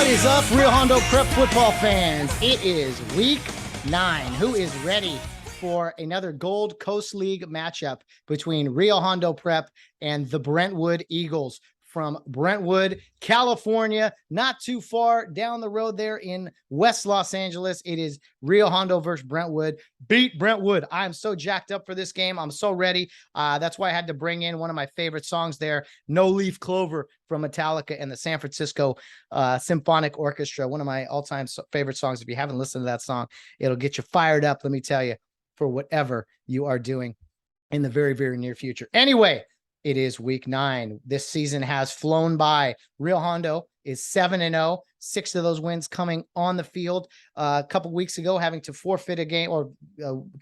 What is up, Rio Hondo Prep football fans? It is week 9. Who is ready for another Gold Coast League matchup between Rio Hondo Prep and the Brentwood Eagles from Brentwood, California, not too far down the road there in West Los Angeles. It is Rio Hondo versus Brentwood. Beat Brentwood. I'm so jacked up for this game. I'm so ready. That's why I had to bring in one of my favorite songs there, No Leaf Clover from Metallica and the San Francisco Symphonic Orchestra. One of my all-time favorite songs. If you haven't listened to that song, it'll get you fired up, let me tell you, for whatever you are doing in the very, very near future. Anyway, it is week 9. This season has flown by. Rio Hondo is 7-0, 6 of those wins coming on the field. A couple weeks ago, having to forfeit a game or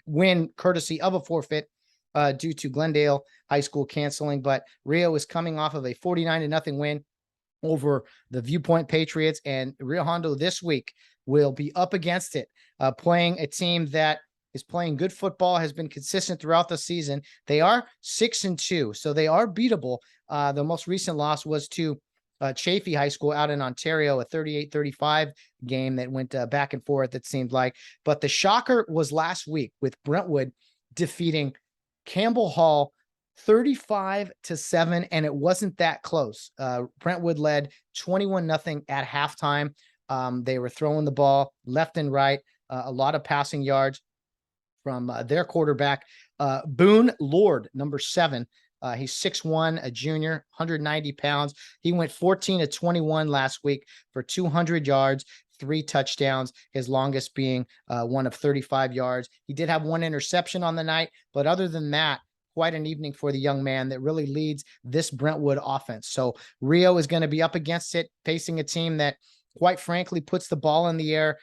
win courtesy of a forfeit due to Glendale High School canceling. But Rio is coming off of a 49-0 win over the Viewpoint Patriots, and Rio Hondo this week will be up against it, playing a team that is playing good football, has been consistent throughout the season. They are 6-2, so they are beatable. The most recent loss was to Chaffee High School out in Ontario, a 38-35 game that went back and forth, it seemed like. But the shocker was last week with Brentwood defeating Campbell Hall 35-7, and it wasn't that close. Brentwood led 21-0 at halftime. They were throwing the ball left and right, a lot of passing yards from their quarterback, Boone Lord, number 7. He's 6'1", a junior, 190 pounds. He went 14-21 last week for 200 yards, 3 touchdowns, his longest being one of 35 yards. He did have 1 interception on the night, but other than that, quite an evening for the young man that really leads this Brentwood offense. So Rio is going to be up against it, facing a team that, quite frankly, puts the ball in the air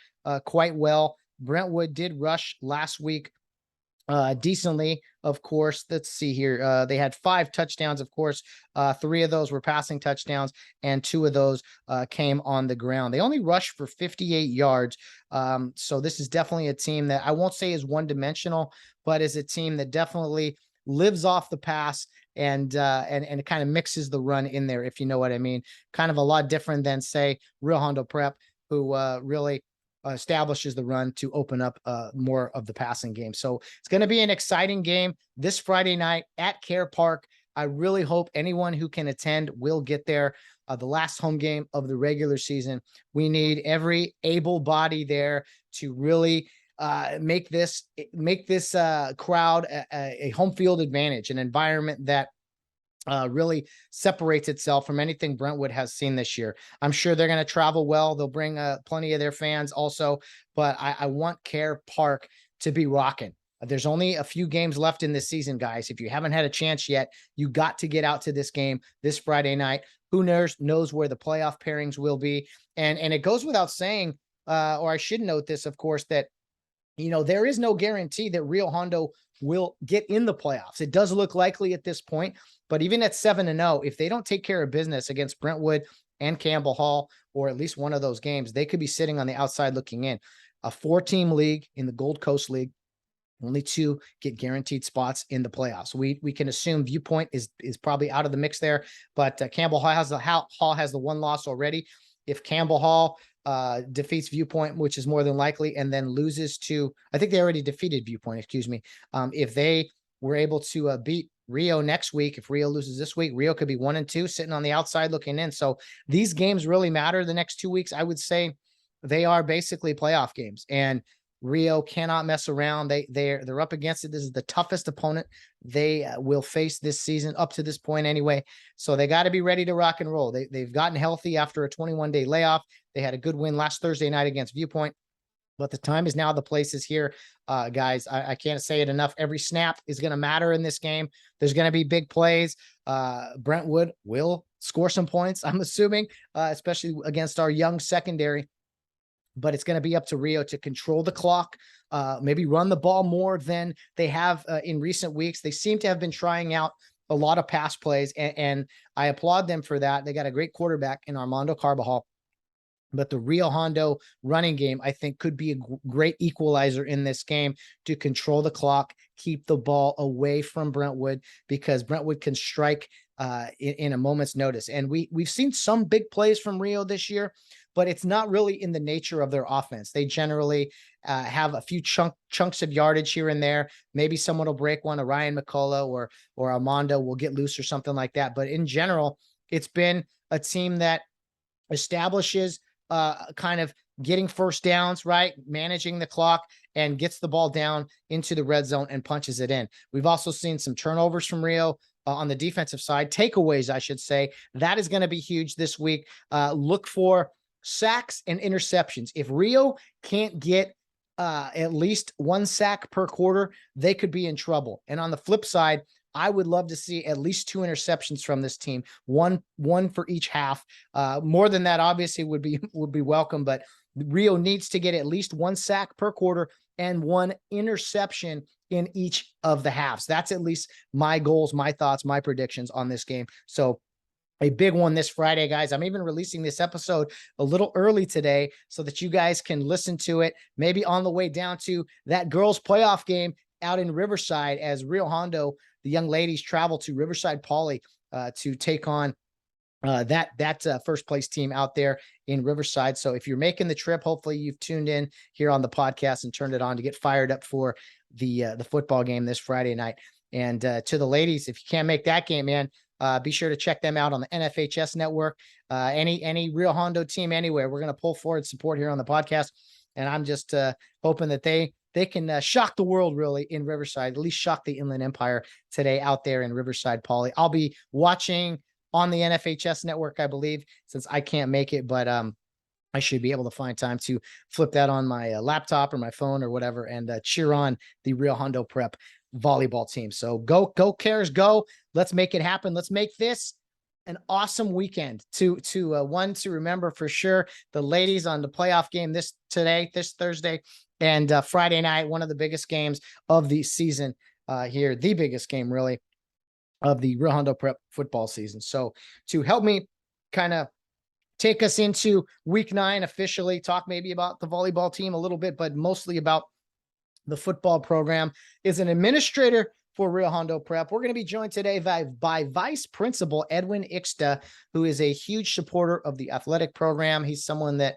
quite well. Brentwood did rush last week decently, of course. Let's see here. They had 5 touchdowns, of course. 3 of those were passing touchdowns, and 2 of those came on the ground. They only rushed for 58 yards. So this is definitely a team that I won't say is one-dimensional, but is a team that definitely lives off the pass and it kind of mixes the run in there, if you know what I mean. Kind of a lot different than, say, Rio Hondo Prep, who really establishes the run to open up more of the passing game. So it's going to be an exciting game this Friday night at Care Park. I really hope anyone who can attend will get there. The last home game of the regular season. We need every able body there to really make this crowd a home field advantage, an environment that really separates itself from anything Brentwood has seen this year. I'm sure they're going to travel well. They'll bring plenty of their fans also, but I want Care Park to be rocking. There's only a few games left in this season, guys. If you haven't had a chance yet, you got to get out to this game this Friday night. Who knows where the playoff pairings will be. And it goes without saying, or I should note this, of course, that there is no guarantee that Rio Hondo will get in the playoffs. It does look likely at this point, but even at 7-0, if they don't take care of business against Brentwood and Campbell Hall, or at least one of those games, they could be sitting on the outside looking in. A 4-team league in the Gold Coast League, only 2 get guaranteed spots in the playoffs. We can assume Viewpoint is probably out of the mix there, but Campbell Hall has the 1 loss already. If Campbell Hall defeats Viewpoint, which is more than likely, and then loses to, I think they already defeated Viewpoint, excuse me. If they were able to beat Rio next week, if Rio loses this week, Rio could be 1-2 sitting on the outside looking in. So these games really matter the next 2 weeks. I would say they are basically playoff games, and Rio cannot mess around. They're up against it. This is the toughest opponent they will face this season up to this point anyway. So they got to be ready to rock and roll. They've gotten healthy after a 21-day layoff. They had a good win last Thursday night against Viewpoint, but the time is now. The place is here. Guys, I can't say it enough. Every snap is going to matter in this game. There's going to be big plays. Brentwood will score some points, I'm assuming, especially against our young secondary. But it's going to be up to Rio to control the clock, maybe run the ball more than they have in recent weeks. They seem to have been trying out a lot of pass plays, and I applaud them for that. They got a great quarterback in Armando Carbajal. But the Rio Hondo running game, I think, could be a great equalizer in this game to control the clock, keep the ball away from Brentwood, because Brentwood can strike in a moment's notice. And we've seen some big plays from Rio this year, but it's not really in the nature of their offense. They generally have a few chunks of yardage here and there. Maybe someone will break one, a Ryan McCullough or Armando will get loose or something like that. But in general, it's been a team that establishes kind of getting first downs, right? Managing the clock and gets the ball down into the red zone and punches it in. We've also seen some turnovers from Rio on the defensive side, takeaways, I should say. That is going to be huge this week. Look for sacks and interceptions. If Rio can't get at least one sack per quarter, they could be in trouble. And on the flip side, I would love to see at least 2 interceptions from this team, one for each half. More than that, obviously, would be welcome, but Rio needs to get at least 1 sack per quarter and 1 interception in each of the halves. That's at least my goals, my thoughts, my predictions on this game. So a big one this Friday, guys. I'm even releasing this episode a little early today so that you guys can listen to it, maybe on the way down to that girls' playoff game out in Riverside, as Rio Hondo, the young ladies, travel to Riverside Poly to take on that first place team out there in Riverside. So if you're making the trip, hopefully you've tuned in here on the podcast and turned it on to get fired up for the football game this Friday night. And to the ladies, if you can't make that game, man, be sure to check them out on the NFHS network. Any Rio Hondo team anywhere, we're going to pull forward support here on the podcast. And I'm just hoping that they can shock the world, really, in Riverside, at least shock the Inland Empire today out there in Riverside Poly. I'll be watching on the NFHS network, I believe, since I can't make it, but I should be able to find time to flip that on my laptop or my phone or whatever and cheer on the Rio Hondo Prep volleyball team. So go Cares, go. Let's make it happen. Let's make this an awesome weekend to one to remember for sure. The ladies on the playoff game this Thursday, and Friday night, one of the biggest games of the season here, the biggest game really of the Rio Hondo Prep football season. So to help me kind of take us into week 9 officially, talk maybe about the volleyball team a little bit, but mostly about the football program, is an administrator for Rio Hondo Prep. We're going to be joined today by Vice Principal Edwin Ixta, who is a huge supporter of the athletic program. He's someone that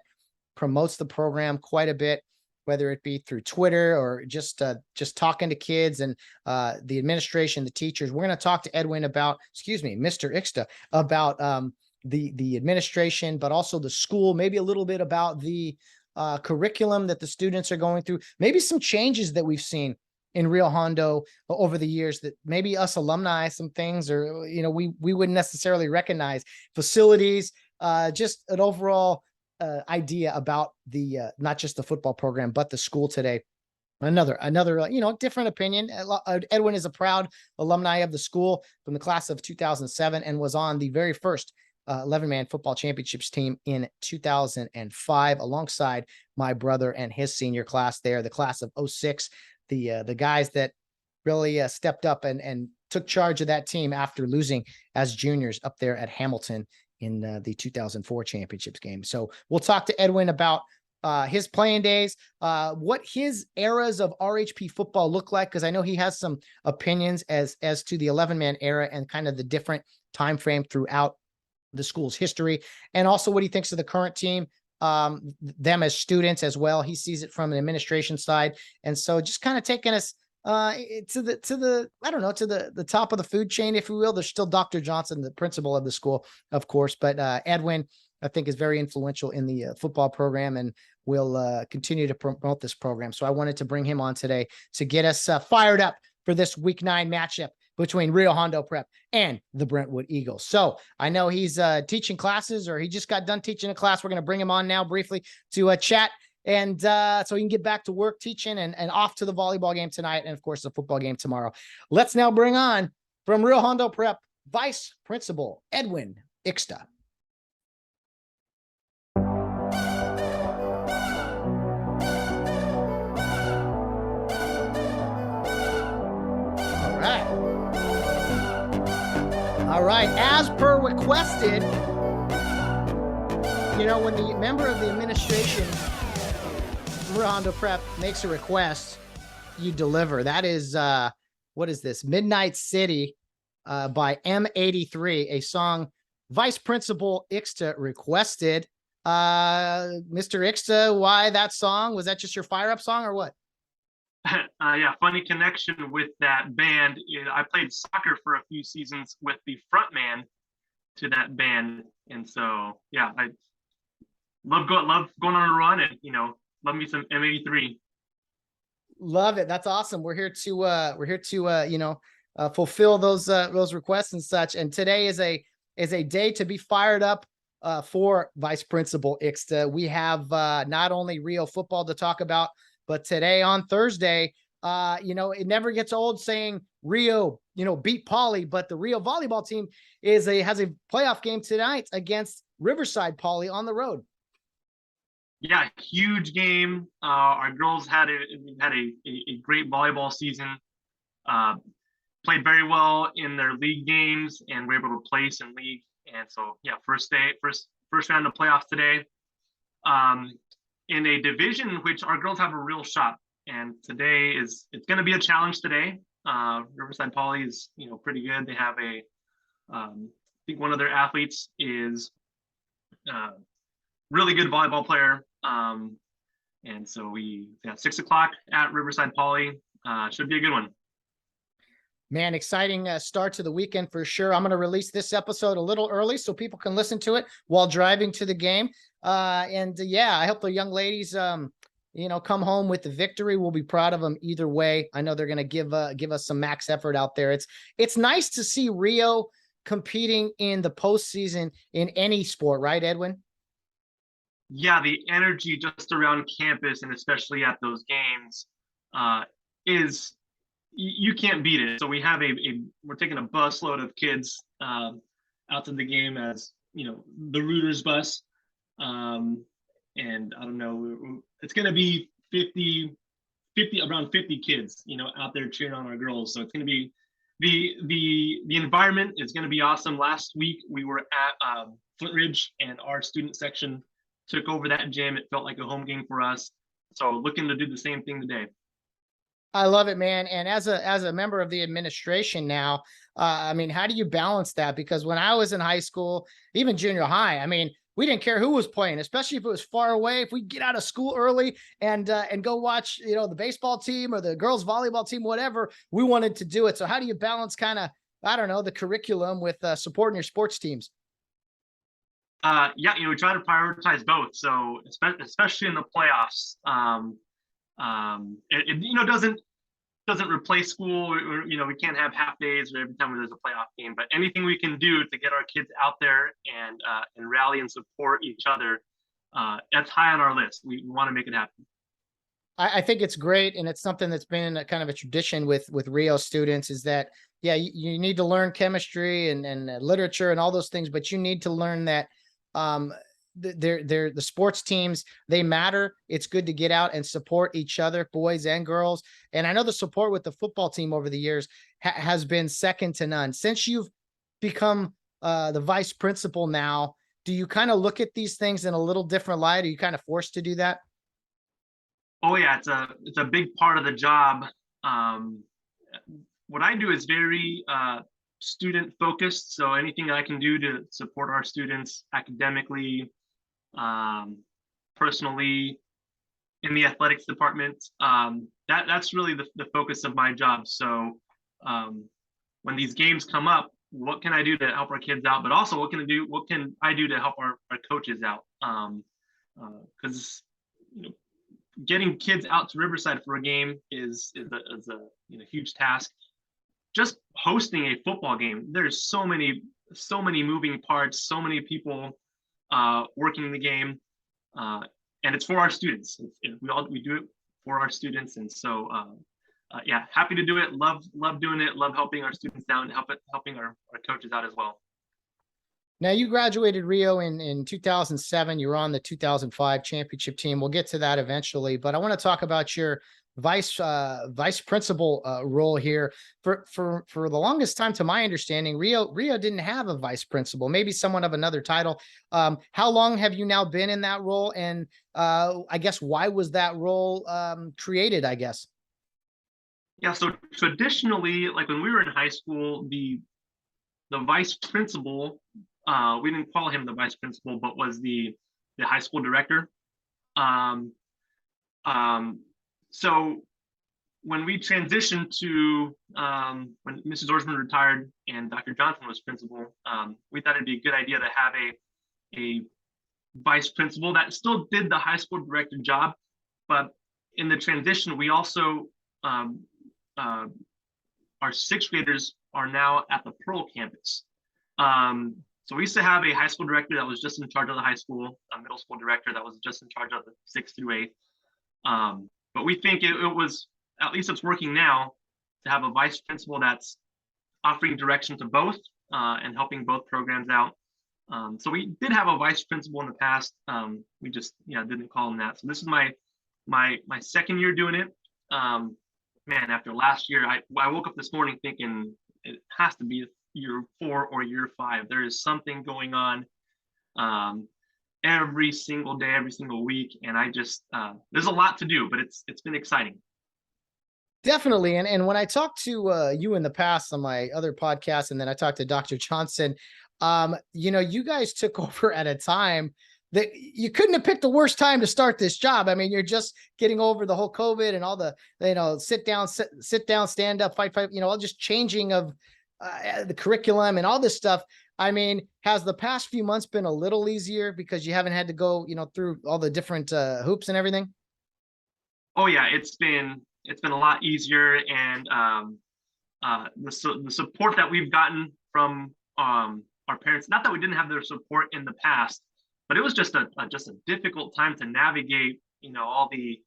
promotes the program quite a bit, whether it be through Twitter or just talking to kids and the administration, the teachers. We're going to talk to Edwin about, Mr. Ixta, about the administration, but also the school, maybe a little bit about the curriculum that the students are going through, maybe some changes that we've seen in Rio Hondo over the years that maybe us alumni, some things, or, we wouldn't necessarily recognize, facilities, just an overall idea about the not just the football program, but the school today. Another different opinion. Edwin is a proud alumni of the school from the class of 2007 and was on the very first 11-man football championships team in 2005 alongside my brother and his senior class there, the class of 06, the guys that really stepped up and took charge of that team after losing as juniors up there at Hamilton in the 2004 championships game. So we'll talk to Edwin about his playing days, what his eras of RHP football look like, because I know he has some opinions as to the 11-man era and kind of the different time frame throughout the school's history, and also what he thinks of the current team, them as students as well. He sees it from an administration side, and so just kind of taking us to the top of the food chain, if you will. There's still Dr. Johnson, the principal of the school, of course, but Edwin, I think, is very influential in the football program and will continue to promote this program. So I wanted to bring him on today to get us fired up for this week 9 matchup between Rio Hondo Prep and the Brentwood Eagles. So I know he's teaching classes, or he just got done teaching a class. We're going to bring him on now briefly to chat, and so he can get back to work teaching and off to the volleyball game tonight, and of course the football game tomorrow. Let's now bring on, from Rio Hondo Prep, Vice Principal Edwin Ixta. All right, as per requested, when the member of the administration, Rio Hondo Prep, makes a request, you deliver. That is, what is this? Midnight City by M83, a song Vice Principal Ixta requested. Mr. Ixta, why that song? Was that just your fire up song or what? Yeah, funny connection with that band. I played soccer for a few seasons with the front man to that band, and so yeah, I love going on a run, and love me some M83. Love it. That's awesome. We're here to fulfill those requests and such. And today is a day to be fired up for Vice Principal Ixta. We have not only Rio football to talk about, but today on Thursday, it never gets old saying Rio, beat Poly, but the Rio volleyball team has a playoff game tonight against Riverside Poly on the road. Yeah, huge game. Our girls had a great volleyball season. Uh, Played very well in their league games and were able to place in league. And so yeah, first round of playoffs today. In a division which our girls have a real shot. And today it's going to be a challenge today. Riverside Poly is pretty good. They have I think one of their athletes is really good volleyball player. And so we 6 o'clock at Riverside Poly. Should be a good one. Man, exciting start to the weekend for sure. I'm going to release this episode a little early so people can listen to it while driving to the game. I hope the young ladies, come home with the victory. We'll be proud of them either way. I know they're going to give us some max effort out there. It's nice to see Rio competing in the postseason in any sport, right, Edwin? Yeah, the energy just around campus and especially at those games is you can't beat it. So we have we're taking a busload of kids out to the game as the Rooters bus, and I don't know, it's going to be 50 around 50 kids out there cheering on our girls. So it's going to be the environment is going to be awesome. Last week we were at Flint Ridge and our student section took over that gym. It felt like a home game for us. So looking to do the same thing today. I love it, man. And as a member of the administration now, how do you balance that? Because when I was in high school, even junior high, we didn't care who was playing, especially if it was far away. If we get out of school early and go watch, the baseball team or the girls volleyball team, whatever, we wanted to do it. So how do you balance kind of, the curriculum with supporting your sports teams? We try to prioritize both. So especially in the playoffs, it doesn't replace school. We can't have half days every time there's a playoff game. But anything we can do to get our kids out there and rally and support each other, that's high on our list. We want to make it happen. I think it's great, and it's something that's been a kind of a tradition with Rio students is that you need to learn chemistry and literature and all those things, but you need to learn that the sports teams, they matter. It's good to get out and support each other, boys and girls. And I know the support with the football team over the years has been second to none. Since you've become the vice principal now, do you kind of look at these things in a little different light? Are you kind of forced to do that? Oh yeah, it's a big part of the job. What I do is very student focused. So anything I can do to support our students academically, personally, in the athletics department, that's really the focus of my job. So when these games come up, what can I do to help our kids out? But also, what can I do to help our coaches out? Because getting kids out to Riverside for a game is a huge task. Just hosting a football game, there's so many moving parts, so many people working the game, and it's for our students. We do it for our students, and so happy to do it. Love doing it. Love helping our students out and helping our coaches out as well. Now, you graduated Rio in 2007. You were on the 2005 championship team. We'll get to that eventually, but I want to talk about your vice principal role here. For the longest time, to my understanding, Rio didn't have a vice principal, maybe someone of another title. How long have you now been in that role? And I guess why was that role created, I guess? Yeah, so traditionally, like when we were in high school, the vice principal, we didn't call him the vice principal, but was the the high school director. Um, so when we transitioned to when Mrs. Orsman retired and Dr. Johnson was principal, we thought it'd be a good idea to have a vice principal that still did the high school director job, but in the transition, we also our sixth graders are now at the Pearl campus. So we used to have a high school director that was just in charge of the high school, a middle school director that was just in charge of the 6th through 8th. But we think it was, at least it's working now, to have a vice principal that's offering direction to both and helping both programs out. So we did have a vice principal in the past. We just didn't call him that. So this is my second year doing it. Man, after last year, I woke up this morning thinking it has to be year 4 or year 5. There is something going on every single day, every single week, and I just there's a lot to do, but it's been exciting. Definitely. And when I talked to you in the past on my other podcast, and then I talked to Dr. Johnson, you guys took over at a time that you couldn't have picked the worst time to start this job. I mean, you're just getting over the whole COVID and all the, sit down, stand up, fight, all just changing of the curriculum and all this stuff. I mean, has the past few months been a little easier because you haven't had to go, through all the different hoops and everything? Oh yeah, it's been a lot easier, and the support that we've gotten from our parents, not that we didn't have their support in the past, but it was just a difficult time to navigate, all the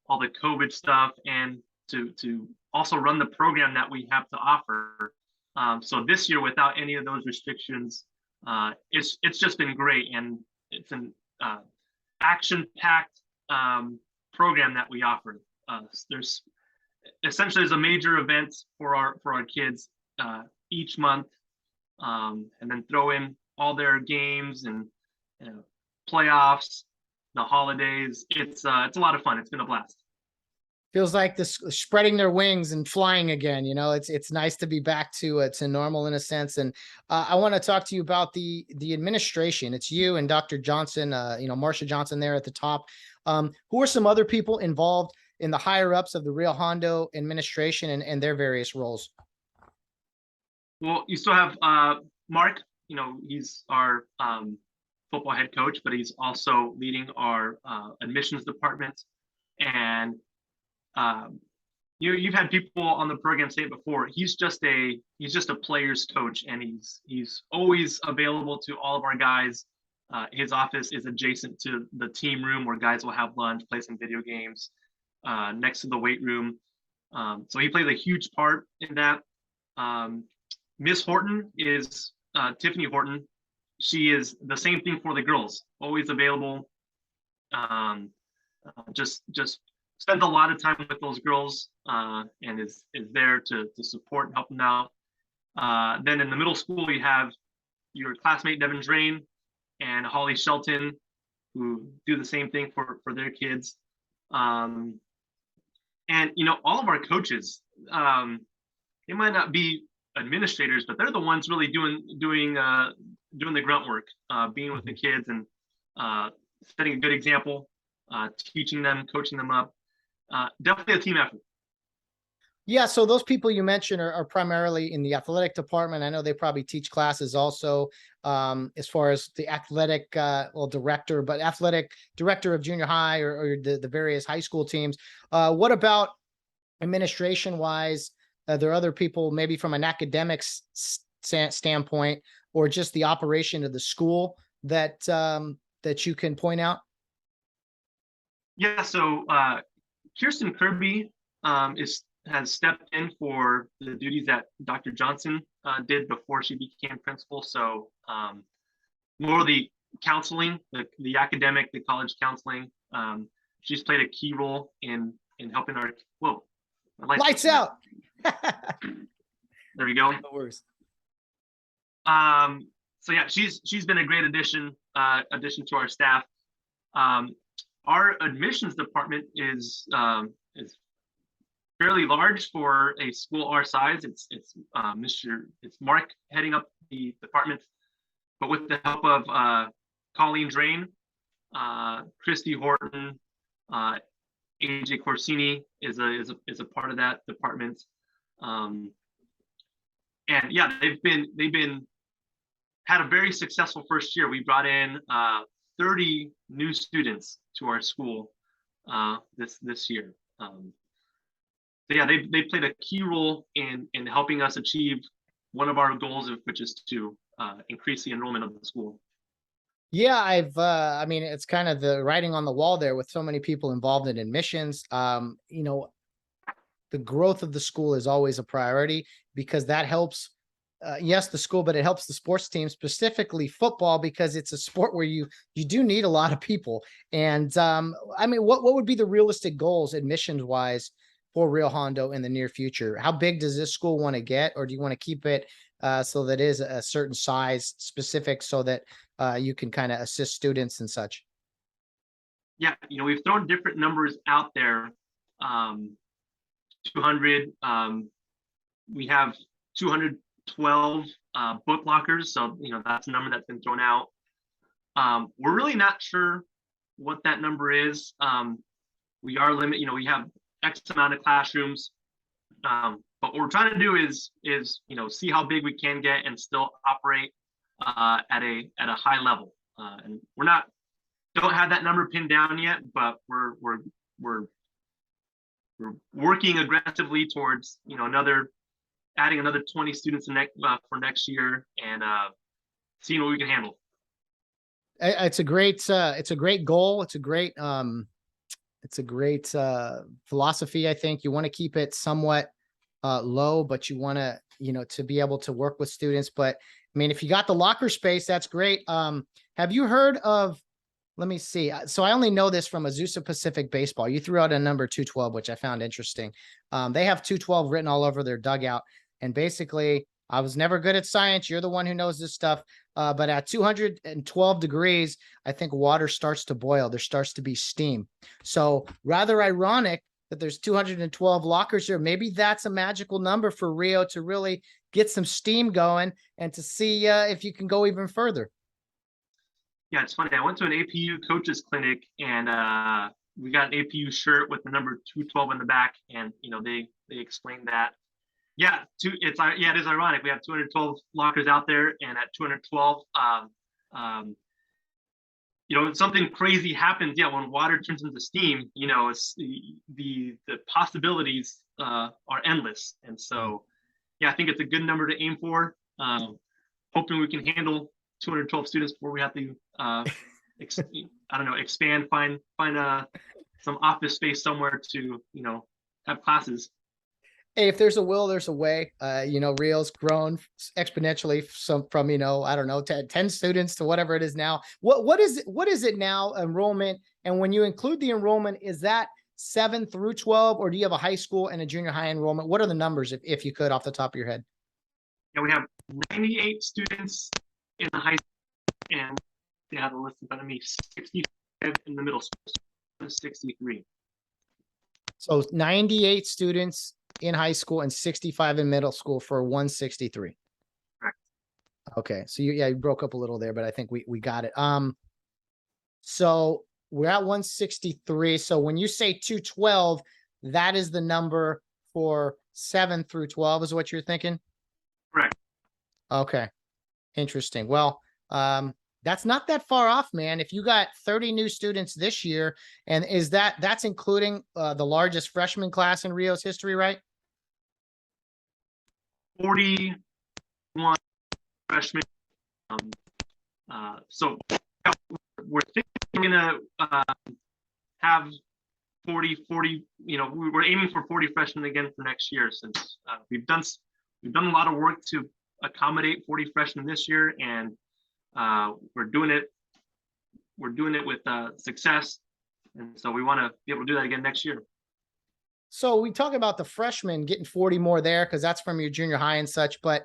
COVID stuff, and to also run the program that we have to offer. So this year, without any of those restrictions, it's just been great, and it's an action-packed program that we offer. There's a major event for our kids each month, and then throw in all their games and playoffs, the holidays. It's a lot of fun. It's been a blast. Feels like this spreading their wings and flying again. It's nice to be back to normal in a sense. And I want to talk to you about the administration. It's you and Dr. Johnson, Marcia Johnson there at the top. Who are some other people involved in the higher ups of the Rio Hondo administration and their various roles? Well, you still have Mark. He's our football head coach, but he's also leading our admissions department. And you've had people on the program say it before. He's just a player's coach, and he's always available to all of our guys. His office is adjacent to the team room where guys will have lunch, play some video games, next to the weight room. So he plays a huge part in that. Miss Horton is Tiffany Horton. She is the same thing for the girls, always available. Just spends a lot of time with those girls, and is there to support and help them out. Then in the middle school, you have your classmate Devin Drain and Holly Shelton, who do the same thing for their kids. And all of our coaches, they might not be administrators, but they're the ones really doing the grunt work, being with the kids and setting a good example, teaching them, coaching them up. Definitely a team effort. Yeah, so those people you mentioned are primarily in the athletic department. I know they probably teach classes also, as far as the athletic director, but athletic director of junior high or the various high school teams. What about administration wise? Are there other people maybe from an academics standpoint or just the operation of the school that you can point out? Yeah, so Kirsten Kirby has stepped in for the duties that Dr. Johnson did before she became principal. So more the counseling, the academic, the college counseling. She's played a key role in helping our lights out. There we go. No worries. So yeah, she's been a great addition to our staff. Our admissions department is fairly large for a school our size. It's Mark heading up the department, but with the help of Colleen Drain Christy Horton, AJ Corsini is a part of that department. Um, and yeah, they've been had a very successful first year. We brought in 30 new students to our school this year. So yeah, they played a key role in helping us achieve one of our goals, which is to increase the enrollment of the school. Yeah, I mean, it's kind of the writing on the wall there with so many people involved in admissions. You know, the growth of the school is always a priority because that helps, yes, the school, but it helps the sports team, specifically football, because it's a sport where you do need a lot of people. And I mean, what would be the realistic goals admissions wise for Rio Hondo in the near future? How big does this school want to get, or do you want to keep it so that is a certain size specific so that you can kind of assist students and such? Yeah, we've thrown different numbers out there. 200. We have 212 book lockers, so that's a number that's been thrown out. We're really not sure what that number is. We are limited. We have X amount of classrooms, but what we're trying to do is see how big we can get and still operate at a high level. And don't have that number pinned down yet, but we're working aggressively towards adding another 20 students for next year and seeing what we can handle. It's a great goal. It's a great philosophy. I think you want to keep it somewhat low, but you want to to be able to work with students. But I mean, if you got the locker space, that's great. Have you heard of, let me see. So I only know this from Azusa Pacific Baseball. You threw out a number 212, which I found interesting. They have 212 written all over their dugout. And basically, I was never good at science. You're the one who knows this stuff. But at 212 degrees, I think water starts to boil. There starts to be steam. So rather ironic that there's 212 lockers here. Maybe that's a magical number for Rio to really get some steam going and to see if you can go even further. Yeah, it's funny. I went to an APU coaches clinic and we got an APU shirt with the number 212 in the back, and they explained that. Yeah, it is ironic. We have 212 lockers out there, and at 212, something crazy happens. Yeah, when water turns into steam, it's the possibilities are endless. And so, yeah, I think it's a good number to aim for. Hoping we can handle 212 students before we have to expand, find some office space somewhere to have classes. Hey, if there's a will, there's a way. Rio's grown exponentially from I don't know, 10 students to whatever it is now. What is it now, enrollment? And when you include the enrollment, is that 7 through 12, or do you have a high school and a junior high enrollment? What are the numbers, if you could, off the top of your head? Yeah, we have 98 students in the high school, and they have a list in front of me, 65 in the middle school, 63. So 98 students in high school and 65 in middle school for 163. Correct. Okay. So you broke up a little there, but I think we got it. So we're at 163. So when you say 212, that is the number for 7 through 12 is what you're thinking? Correct. Okay. Interesting. Well, that's not that far off, man. If you got 30 new students this year, and that's including the largest freshman class in Rio's history, right? 41 freshmen. So we're thinking we're gonna have 40. We're aiming for 40 freshmen again for next year, since we've done a lot of work to accommodate 40 freshmen this year, and we're doing it with success, and so we want to be able to do that again next year. So we talk about the freshmen getting 40 more there because that's from your junior high and such, but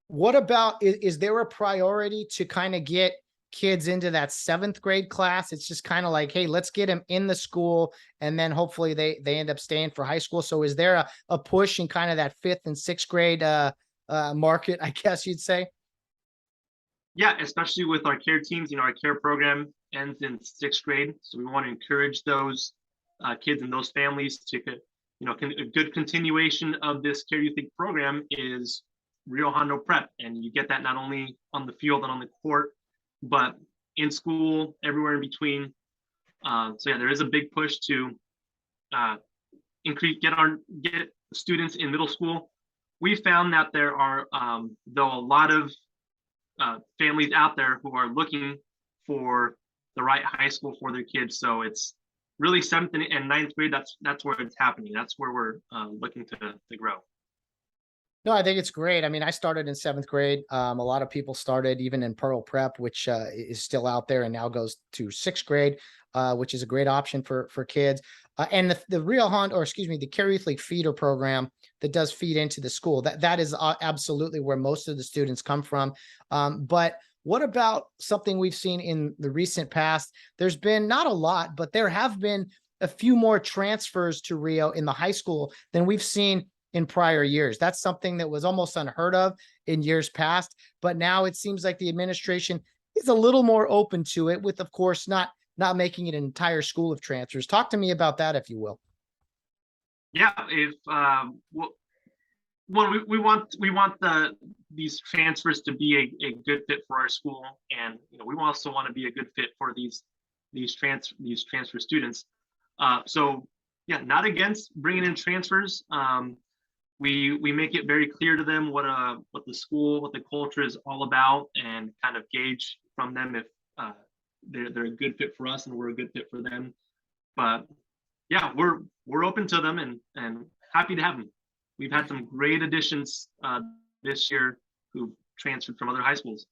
what about, is there a priority to kind of get kids into that 7th grade class? It's just kind of like, hey, let's get them in the school, and then hopefully they end up staying for high school. So is there a push in kind of that 5th and 6th grade market, I guess you'd say? Yeah, especially with our care teams, our care program ends in 6th grade. So we want to encourage those kids and those families to, a good continuation of this Care Youth League program is Rio Hondo Prep. And you get that not only on the field and on the court, but in school, everywhere in between. So yeah, there is a big push to get students in middle school. We found that there are though a lot of families out there who are looking for the right high school for their kids. So it's really 7th and 9th grade. That's where it's happening. That's where we're looking to grow. No, I think it's great. I mean, I started in 7th grade. A lot of people started even in Pearl Prep, which is still out there and now goes to 6th grade, which is a great option for kids. And the Rio Hondo, or excuse me, the Care Youth League feeder program that does feed into the school, that is absolutely where most of the students come from. But what about something we've seen in the recent past? There's been not a lot, but there have been a few more transfers to Rio in the high school than we've seen in prior years. That's something that was almost unheard of in years past, but now it seems like the administration is a little more open to it, with, of course, not making it an entire school of transfers. Talk to me about that, if you will. Yeah, if we want these transfers to be a good fit for our school, and we also want to be a good fit for these transfer students. So yeah, not against bringing in transfers. We make it very clear to them what the school, what the culture is all about, and kind of gauge from them if they're a good fit for us and we're a good fit for them. But yeah, we're open to them and happy to have them. We've had some great additions this year who transferred from other high schools.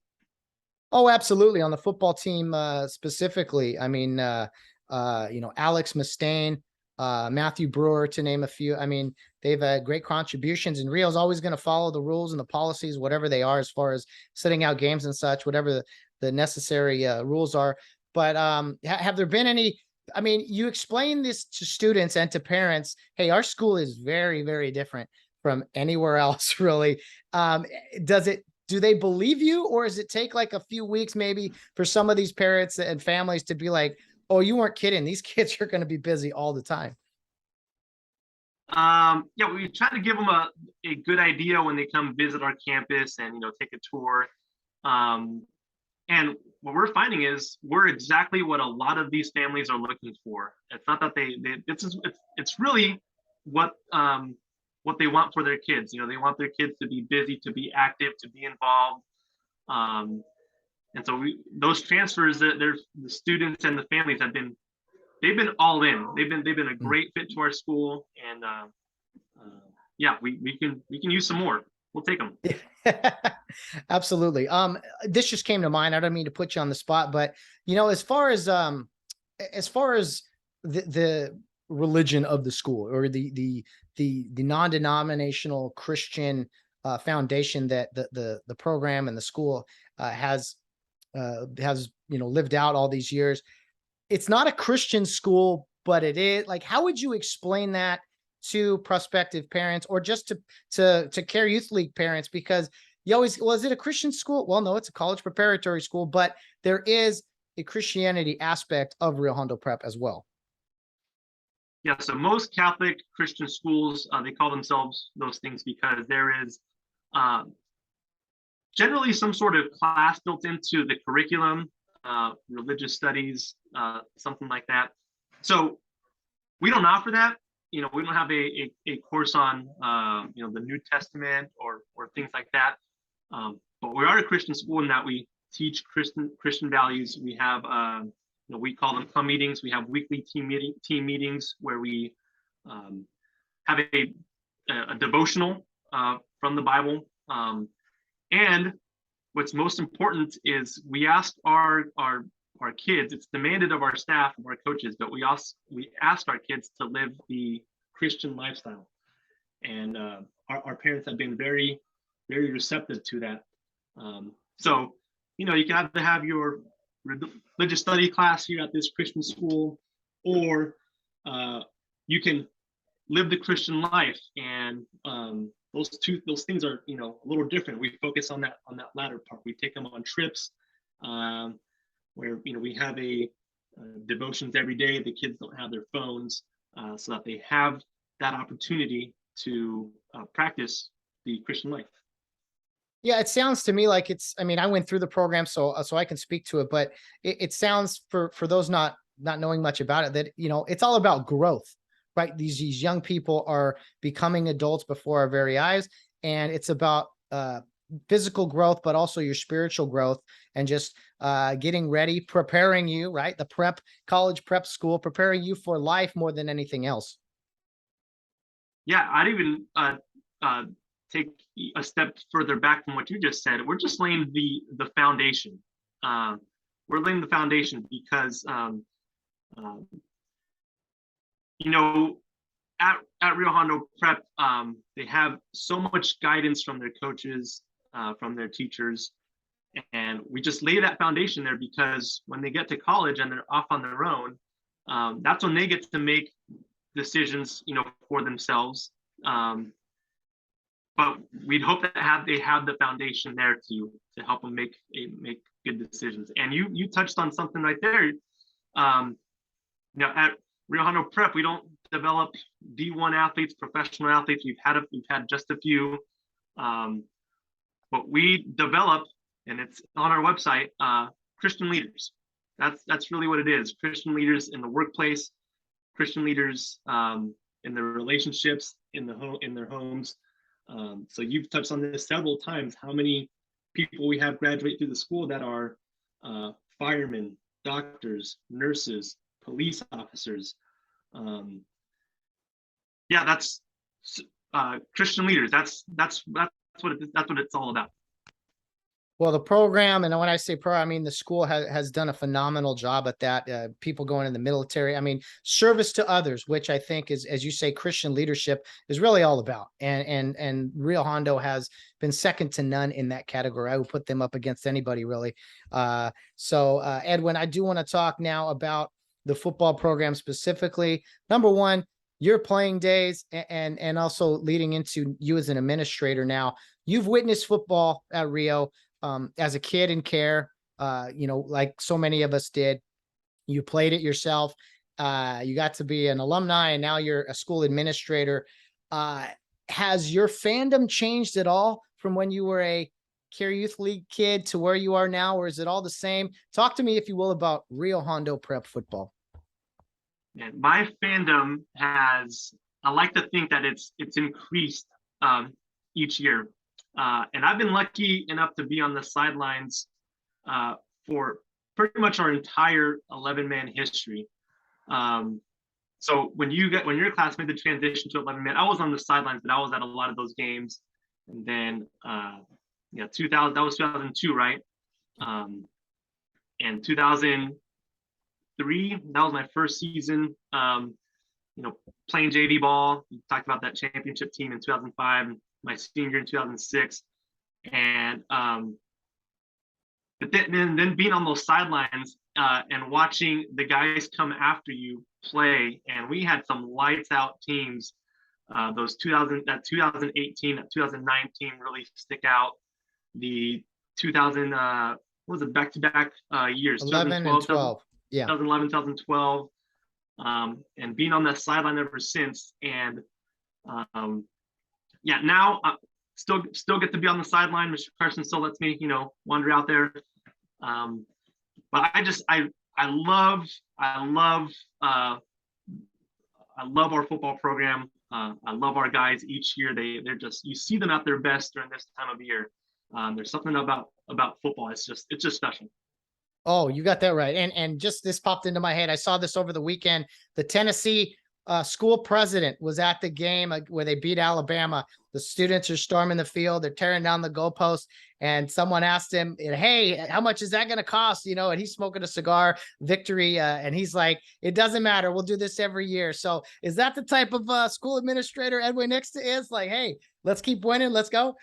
Oh, absolutely. On the football team specifically, I mean, Alex Mustaine, Matthew Brewer, to name a few. I mean, they've had great contributions, and Rio's always going to follow the rules and the policies, whatever they are, as far as setting out games and such, whatever the necessary rules are. But have there been any? I mean, you explain this to students and to parents. Hey, our school is very, very different from anywhere else, really. Do they believe you, or does it take like a few weeks maybe for some of these parents and families to be like, oh, you weren't kidding, these kids are going to be busy all the time? Yeah, we try to give them a good idea when they come visit our campus and take a tour. And what we're finding is we're exactly what a lot of these families are looking for. It's not that it's really what they want for their kids. They want their kids to be busy, to be active, to be involved. And so those transfers, the students and the families they've been all in. They've been a great fit to our school, and yeah, we can use some more. We'll take them. Absolutely. This just came to mind. I don't mean to put you on the spot, but as far as the religion of the school, or the non-denominational Christian foundation that the program and the school has lived out all these years. It's not a Christian school, but it is. Like, how would you explain that to prospective parents, or just to Care Youth League parents? Because you always, is it a Christian school? Well, no, it's a college preparatory school, but there is a Christianity aspect of Rio Hondo Prep as well. Yeah, so most Catholic Christian schools, they call themselves those things because there is generally some sort of class built into the curriculum, religious studies, something like that. So we don't offer that. We don't have a course on the New Testament or things like that. But we are a Christian school in that we teach Christian values. We have we call them club meetings. We have weekly team meetings where we have a devotional from the Bible. And what's most important is we ask our kids, it's demanded of our staff, of our coaches, but we ask our kids to live the Christian lifestyle. And our parents have been very, very receptive to that. So, you can either have your religious study class here at this Christian school, or you can live the Christian life. And those things are a little different. We focus on that latter part. We take them on trips. where we have a devotions every day. The kids don't have their phones, so that they have that opportunity to practice the Christian life. Yeah, it sounds to me like I mean, I went through the program, so I can speak to it, but it sounds for those not knowing much about it, that it's all about growth, right? These young people are becoming adults before our very eyes, and it's about physical growth, but also your spiritual growth, and just getting ready, preparing you, right? The college prep school, preparing you for life more than anything else. Yeah, I'd even take a step further back from what you just said. We're just laying the foundation. We're laying the foundation because um, you know at Rio Hondo Prep, they have so much guidance from their coaches, from their teachers, and we just lay that foundation there because when they get to college and they're off on their own, that's when they get to make decisions, for themselves. But we'd hope that they have the foundation there to help them make good decisions. And you touched on something right there. At Rio Hondo Prep, we don't develop D1 athletes, professional athletes. We've had just a few, but we develop, and it's on our website, Christian leaders. That's really what it is. Christian leaders in the workplace, Christian leaders in their relationships, in their homes. So you've touched on this several times, how many people we have graduate through the school that are firemen, doctors, nurses, police officers. Yeah, that's Christian leaders. That's what it's all about. Well, the program, and when I say pro, I mean the school has done a phenomenal job at that. People going in the military, I mean, service to others, which I think is, as you say, Christian leadership is really all about. And Rio Hondo has been second to none in that category. I would put them up against anybody, really. So Edwin, I do want to talk now about the football program specifically. Number one, your playing days, and also leading into you as an administrator now. You've witnessed football at Rio. As a kid in care, like so many of us did. You played it yourself. You got to be an alumni, and now you're a school administrator. Has your fandom changed at all from when you were a Care Youth League kid to where you are now, or is it all the same? Talk to me, if you will, about Rio Hondo Prep football. And my fandom has, I like to think that it's increased each year. And I've been lucky enough to be on the sidelines for pretty much our entire 11-man history. So when your class made the transition to 11-man, I was on the sidelines, but I was at a lot of those games. And then, 2000, that was 2002, right? And 2003, that was my first season. Playing JV ball. We talked about that championship team in 2005. My senior in 2006, and but then being on those sidelines and watching the guys come after you play, and we had some lights out teams. Those 2018, that 2019 really stick out. The 2000 what was it, back-to-back years, 11 and 12, yeah, 2011, 2012, and being on that sideline ever since, and now still get to be on the sideline. Mr. Carson still lets me, wander out there. But I love our football program. I love our guys each year. They're just, you see them at their best during this time of year. There's something about football. It's just special. Oh, you got that right. And just this popped into my head. I saw this over the weekend. The Tennessee school president was at the game where they beat Alabama. The students are storming the field. They're tearing down the goalpost. And someone asked him, "Hey, how much is that going to cost?" And he's smoking a cigar, victory. And he's like, "It doesn't matter. We'll do this every year." So is that the type of school administrator Edwin Ixta is? Like, hey, let's keep winning. Let's go.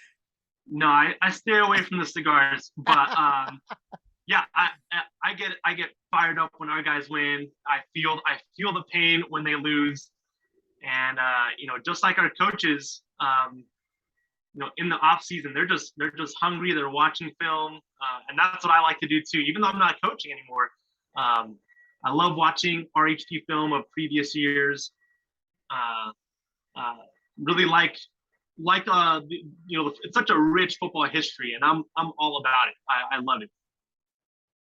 No, I stay away from the cigars, but yeah, I get fired up when our guys win. I feel the pain when they lose, and just like our coaches, in the off season, they're just hungry. They're watching film, and that's what I like to do too. Even though I'm not coaching anymore, I love watching RHP film of previous years. Uh, really it's such a rich football history, and I'm all about it. I love it.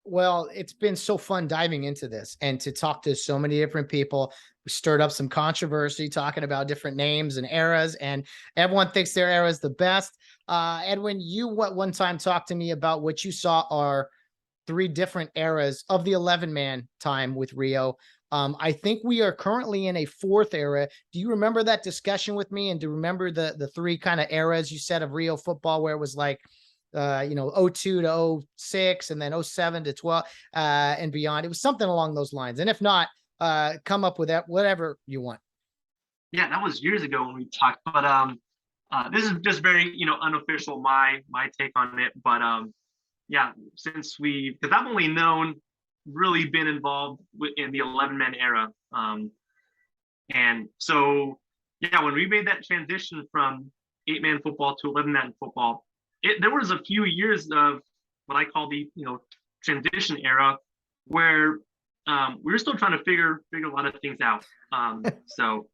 Well, it's been so fun diving into this and to talk to so many different people. We stirred up some controversy talking about different names and eras, and everyone thinks their era is the best. Edwin, you one time talked to me about what you saw are three different eras of the 11-man time with Rio. I think we are currently in a fourth era. Do you remember that discussion with me? And do you remember the three kind of eras you said of Rio football, where it was like, 02 to 06 and then 07 to 12 and beyond? It was something along those lines. And if not, come up with that, whatever you want. Yeah, that was years ago when we talked, but this is just very unofficial my take on it. But yeah, because I've only really been involved in the 11-man era, and so yeah, when we made that transition from 8-man football to 11-man football, there was a few years of what I call the transition era, where we were still trying to figure a lot of things out. So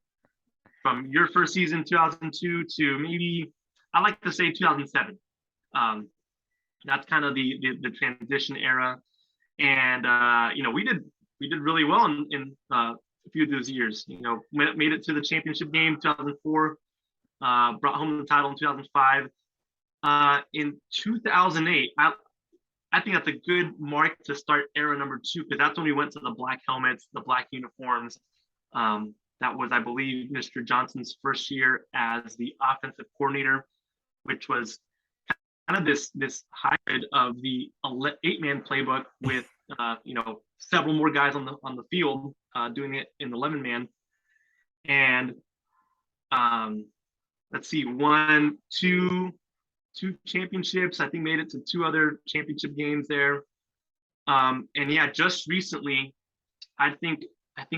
from your first season, 2002, to maybe I like to say 2007. That's kind of the transition era, and we did really well in a few of those years. Made it to the championship game 2004, brought home the title in 2005. In 2008, I think that's a good mark to start era number 2, because that's when we went to the black helmets, the black uniforms. That was, I believe, Mr. Johnson's first year as the offensive coordinator, which was kind of this hybrid of the 8-man playbook with several more guys on the field doing it in 11-man. And let's see, two championships. I think made it to 2 other championship games there. And yeah, just recently, I think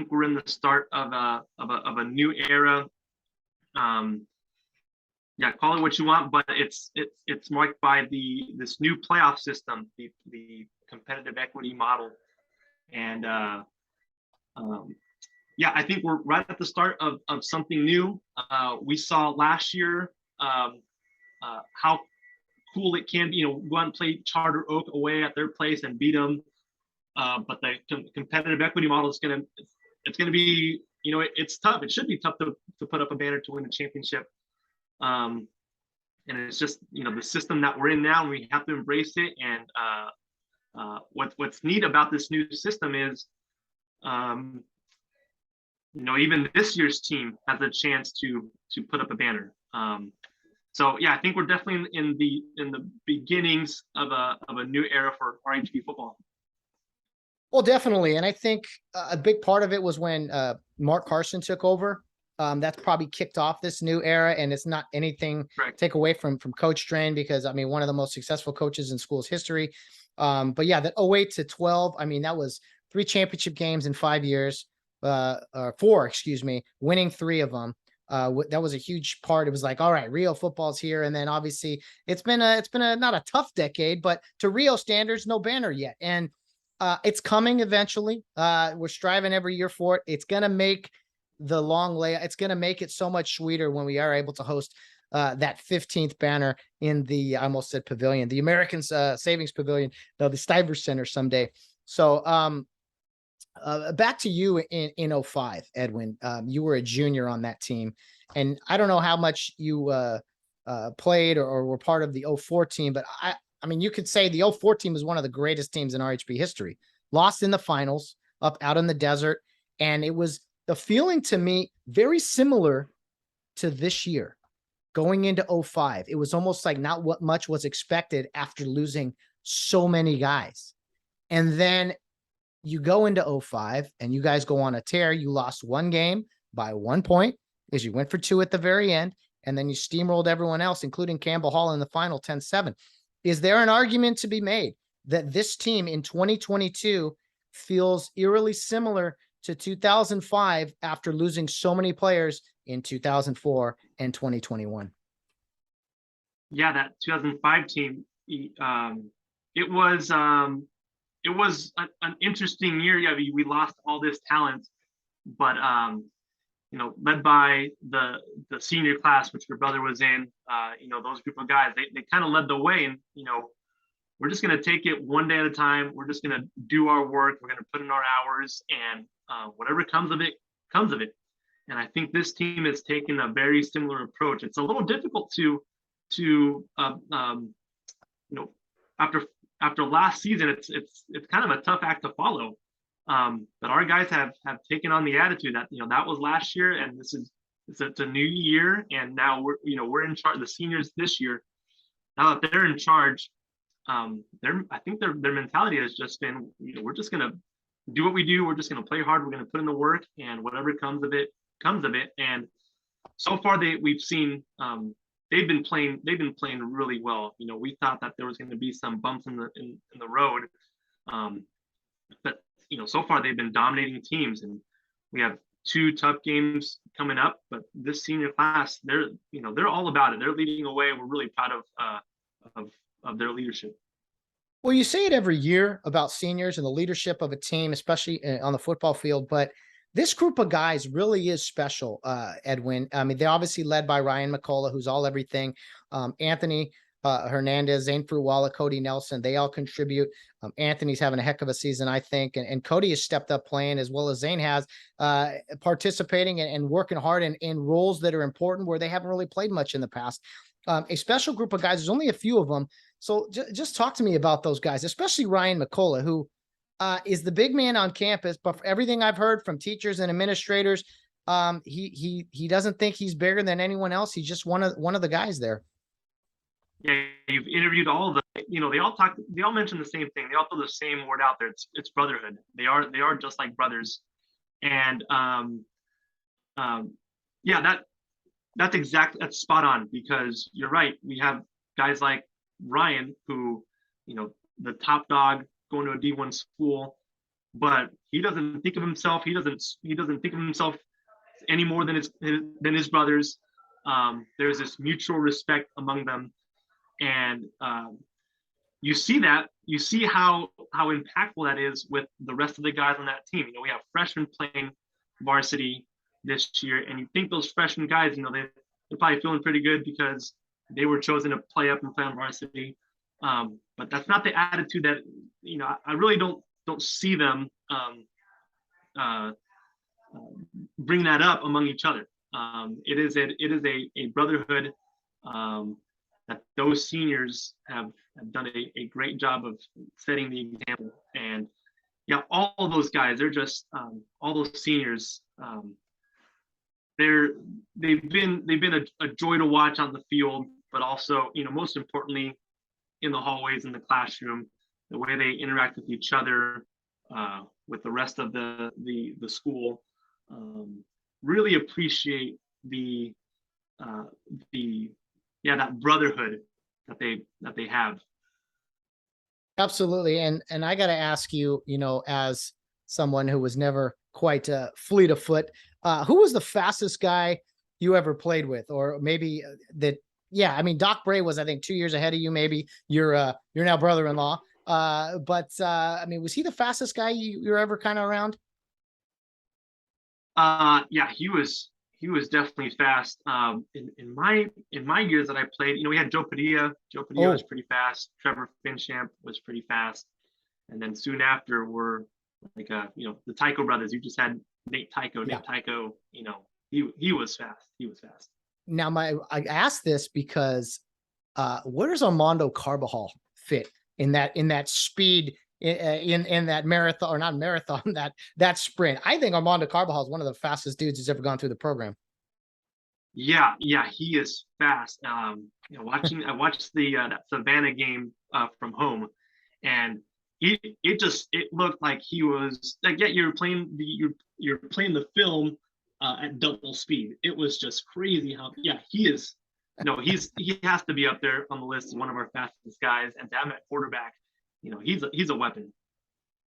we're in the start of a new era. Yeah, call it what you want, but it's marked by this new playoff system, the competitive equity model, and yeah, I think we're right at the start of something new. We saw last year how cool it can be. Go out and play Charter Oak away at their place and beat them. But the competitive equity model is gonna be, it's tough. It should be tough to put up a banner to win a championship. And it's just the system that we're in now, and we have to embrace it. And what's neat about this new system is, even this year's team has a chance to put up a banner. So yeah, I think we're definitely in the beginnings of a new era for RHP football. Well, definitely. And I think a big part of it was when Mark Carson took over. That's probably kicked off this new era, and it's not anything take away from Coach Drain, because one of the most successful coaches in school's history. But yeah, that 08 to 12, that was 3 championship games in 5 years, 4, winning 3 of them. That was a huge part. It was like, all right, Rio football's here. And then obviously it's been a not a tough decade, but to Rio standards, no banner yet. And it's coming eventually. We're striving every year for it. It's going to make the long layout. It's going to make it so much sweeter when we are able to host that 15th banner in the, I almost said pavilion, the American Savings Pavilion, the Stivers Center someday. So back to you in 05, Edwin. You were a junior on that team, and I don't know how much you played or were part of the 04 team, but you could say the 04 team is one of the greatest teams in RHP history. Lost in the finals out in the desert, and it was the feeling to me very similar to this year. Going into 05, it was almost like not what much was expected after losing so many guys. And then you go into 05 and you guys go on a tear. You lost 1 game by 1 point because you went for 2 at the very end, and then you steamrolled everyone else, including Campbell Hall in the final 10-7. Is there an argument to be made that this team in 2022 feels eerily similar to 2005 after losing so many players in 2004 and 2021? Yeah, that 2005 team. It was an interesting year. Yeah, we lost all this talent, but led by the senior class, which your brother was in. Those group of guys, they kind of led the way, and we're just going to take it one day at a time. We're just going to do our work. We're going to put in our hours, and whatever comes of it, comes of it. And I think this team has taken a very similar approach. It's a little difficult to after last season, it's kind of a tough act to follow. But our guys have taken on the attitude that that was last year, and it's a new year, and now we're in charge. The seniors this year, now that they're in charge, I think their mentality has just been, we're just gonna do what we do. We're just gonna play hard. We're gonna put in the work, and whatever comes of it, comes of it. And so far, we've seen they've been playing really well. We thought that there was going to be some bumps in the road, but so far they've been dominating teams, and we have 2 tough games coming up. But this senior class, they're all about it. They're leading away, and we're really proud of their leadership. Well, you say it every year about seniors and the leadership of a team, especially on the football field, but this group of guys really is special, Edwin. I mean, they're obviously led by Ryan McCullough, who's all everything. Anthony Hernandez, Zane Fruwala, Cody Nelson, they all contribute. Anthony's having a heck of a season, I think, and Cody has stepped up playing as well as Zane has, participating and working hard in roles that are important where they haven't really played much in the past. A special group of guys. There's only a few of them. So just talk to me about those guys, especially Ryan McCullough, who is the big man on campus. But for everything I've heard from teachers and administrators, he doesn't think he's bigger than anyone else. He's just one of the guys there. Yeah, you've interviewed all of them. They all mention the same thing. They all throw the same word out there. It's brotherhood. They are just like brothers. And yeah, that's spot on, because you're right. We have guys like Ryan, who, the top dog going to a D1 school, but he doesn't think of himself. He doesn't think of himself any more than his brothers. There's this mutual respect among them, and you see how impactful that is with the rest of the guys on that team. We have freshmen playing varsity this year, and you think those freshman guys, they're probably feeling pretty good because they were chosen to play up and play on varsity. But that's not the attitude that, I really don't see them bring that up among each other. It is a brotherhood that those seniors have done a great job of setting the example. And yeah, all of those guys, they're just all those seniors. They've been a joy to watch on the field, but also, most importantly, in the hallways, in the classroom, the way they interact with each other, with the rest of the school. Really appreciate that brotherhood that they have. Absolutely. And I got to ask you, as someone who was never quite fleet of foot, who was the fastest guy you ever played with? Or maybe that, yeah, I mean, Doc Bray was, I think, 2 years ahead of you. Maybe you're now brother-in-law. But I mean, was he the fastest guy you're ever kind of around? Yeah, he was definitely fast. In my years that I played, we had Joe Padilla. Joe Padilla was pretty fast. Trevor Finchamp was pretty fast. And then soon after were like the Tycho brothers. You just had Nate Tycho. Yeah. Nate Tycho, he was fast. He was fast. Now I asked this because where does Armando Carbajal fit in that speed in that marathon, or not marathon, that sprint? I think Armando Carbajal is one of the fastest dudes who's ever gone through the program. Yeah, he is fast. I watched the that Savannah game from home, and it looked like he was like, yeah, you're playing the film at double speed. It was just crazy how, yeah, he has to be up there on the list as one of our fastest guys, and to have him at quarterback, he's a weapon.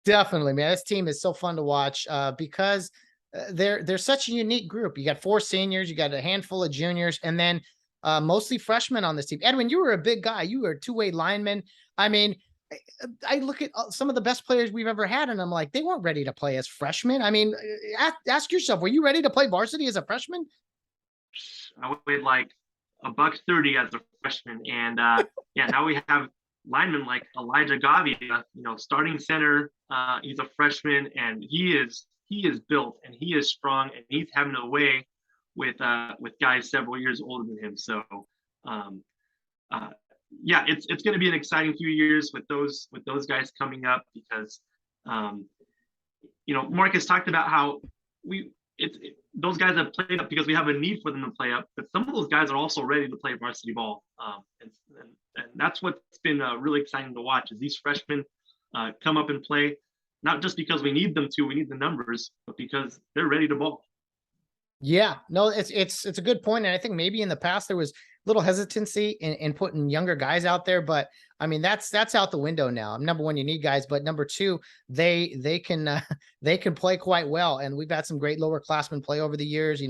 Definitely, man. This team is so fun to watch because they're such a unique group. You got 4 seniors, you got a handful of juniors, and then mostly freshmen on this team. Edwin, you were a big guy. You were a two-way lineman. I mean, I look at some of the best players we've ever had, and I'm like, they weren't ready to play as freshmen. I mean, ask yourself, were you ready to play varsity as a freshman? I weighed like $130 as a freshman, and yeah, now we have linemen like Elijah Gavia, starting center. He's a freshman, and he is built and he is strong, and he's having a way with guys several years older than him. So, um, uh, yeah, it's going to be an exciting few years with those guys coming up because, um, Marcus talked about how we those guys have played up because we have a need for them to play up, but some of those guys are also ready to play varsity ball, and that's what's been really exciting to watch is these freshmen come up and play, not just because we need them to, we need the numbers, but because they're ready to ball. Yeah, no, it's a good point, and I think maybe in the past there was little hesitancy in putting younger guys out there, but I mean that's out the window now. Number one, you need guys, but number two, they can they can play quite well, and we've had some great lower classmen play over the years.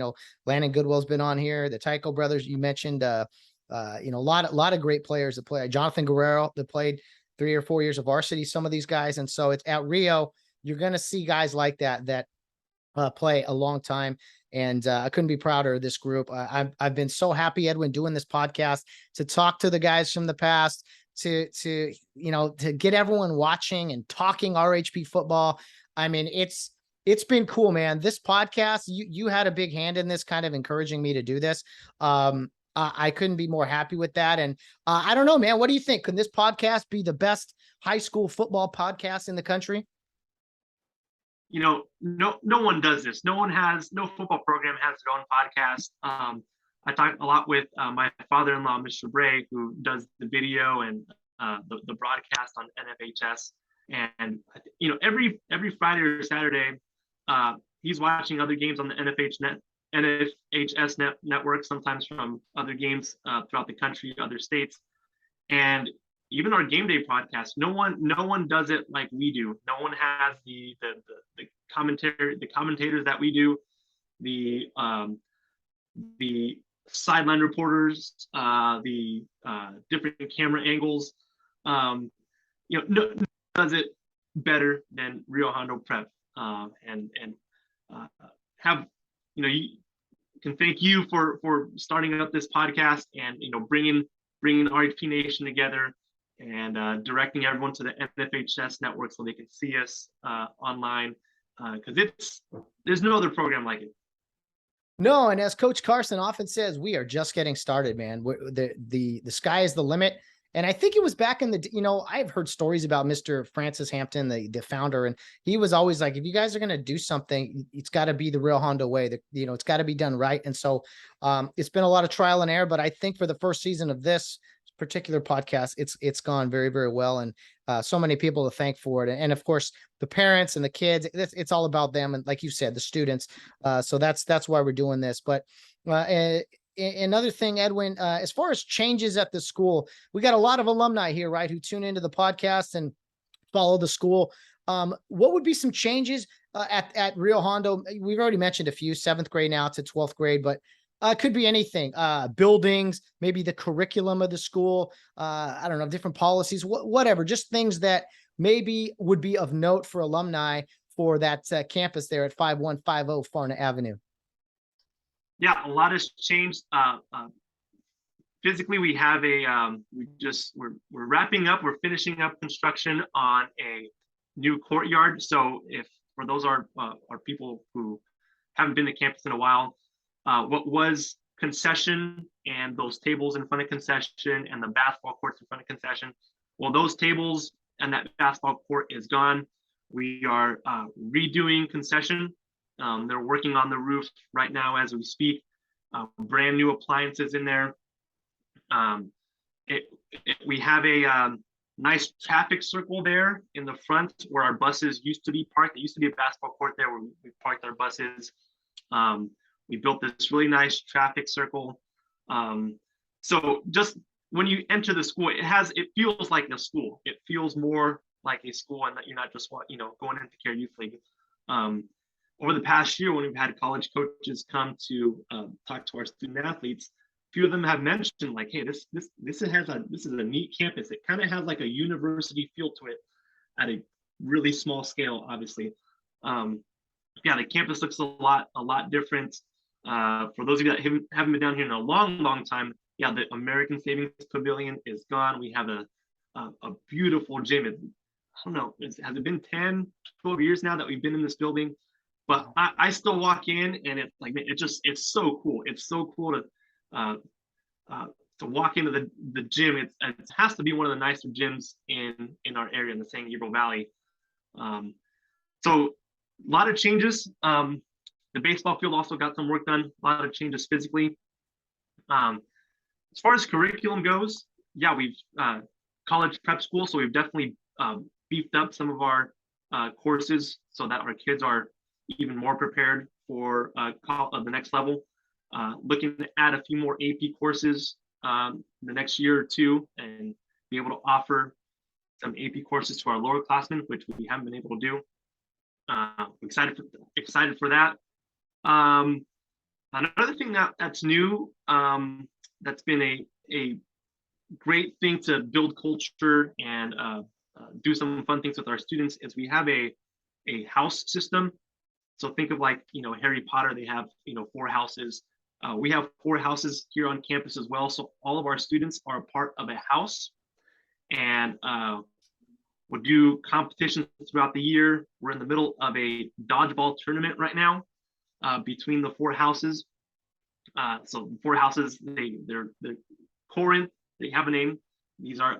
Landon Goodwill's been on here, the Tycho brothers you mentioned, a lot of great players that play. Jonathan Guerrero that played 3 or 4 years of varsity. Some of these guys, and so it's at Rio. You're going to see guys like that play a long time. And I couldn't be prouder of this group. I've been so happy, Edwin, doing this podcast to talk to the guys from the past, to get everyone watching and talking RHP football. I mean, it's been cool, man. This podcast, you had a big hand in this, kind of encouraging me to do this. I couldn't be more happy with that. And I don't know, man. What do you think? Can this podcast be the best high school football podcast in the country? No one does this. No football program has their own podcast. I talk a lot with my father-in-law, Mr. Bray, who does the video and the broadcast on NFHS. And every Friday or Saturday, he's watching other games on the NFHS network, sometimes from other games throughout the country, other states, and even our game day podcast, no one does it like we do. No one has the commentators that we do, the sideline reporters, the different camera angles. No does it better than Rio Hondo Prep, and have you can thank you for starting up this podcast and bringing RHP Nation together and directing everyone to the NFHS network so they can see us online, because there's no other program like it. No, and as Coach Carson often says, we are just getting started, man. The sky is the limit. And I think it was back in the, I've heard stories about Mr. Francis Hampton, the founder, and he was always like, if you guys are going to do something, it's got to be the Rio Hondo way. It's got to be done right. And so it's been a lot of trial and error, but I think for the first season of this particular podcast, it's gone very, very well, and so many people to thank for it, and of course the parents and the kids. It's all about them, and like you said, the students. So that's why we're doing this. But another thing, Edwin, as far as changes at the school, we got a lot of alumni here, right, who tune into the podcast and follow the school. What would be some changes at Rio Hondo? We've already mentioned a few, 7th grade now to 12th grade, but could be anything, buildings, maybe the curriculum of the school. I don't know, different policies, whatever, just things that maybe would be of note for alumni for that campus there at 5150 Farna Avenue. Yeah, a lot has changed. Physically, we have we're wrapping up, we're finishing up construction on a new courtyard. So if for those are people who haven't been to campus in a while, what was concession and those tables in front of concession and the basketball courts in front of concession, well, those tables and that basketball court is gone. We are redoing concession. They're working on the roof right now as we speak. Brand new appliances in there. We have a nice traffic circle there in the front where our buses used to be parked. There used to be a basketball court there where we parked our buses. We built this really nice traffic circle. So just when you enter the school, it feels like a school. It feels more like a school, and that you're not just going into Care Youth League. Over the past year, when we've had college coaches come to talk to our student athletes, few of them have mentioned like, hey, this is a neat campus. It kind of has like a university feel to it at a really small scale, obviously. Yeah, the campus looks a lot different. For those of you that haven't been down here in a long time, yeah, the American Savings Pavilion is gone. We have a beautiful gym. I don't know, has it been 10, 12 years now that we've been in this building? But I still walk in and it's like, it's so cool. It's so cool uh, to walk into the gym. It has to be one of the nicer gyms in our area in the San Gabriel Valley. So a lot of changes. The baseball field also got some work done. A lot of changes physically. As far as curriculum goes, yeah, we've college prep school, so we've definitely beefed up some of our courses so that our kids are even more prepared for the next level. Looking to add a few more AP courses the next year or two, and be able to offer some AP courses to our lower classmen, which we haven't been able to do. Excited for that. Another thing that's new, that's been a great thing to build culture and do some fun things with our students is we have a house system. So think of like, Harry Potter, they have, 4 houses. We have 4 houses here on campus as well. So all of our students are a part of a house, and we'll do competitions throughout the year. We're in the middle of a dodgeball tournament right now between the 4 houses. So the 4 houses, they're Corinth, they have a name. These are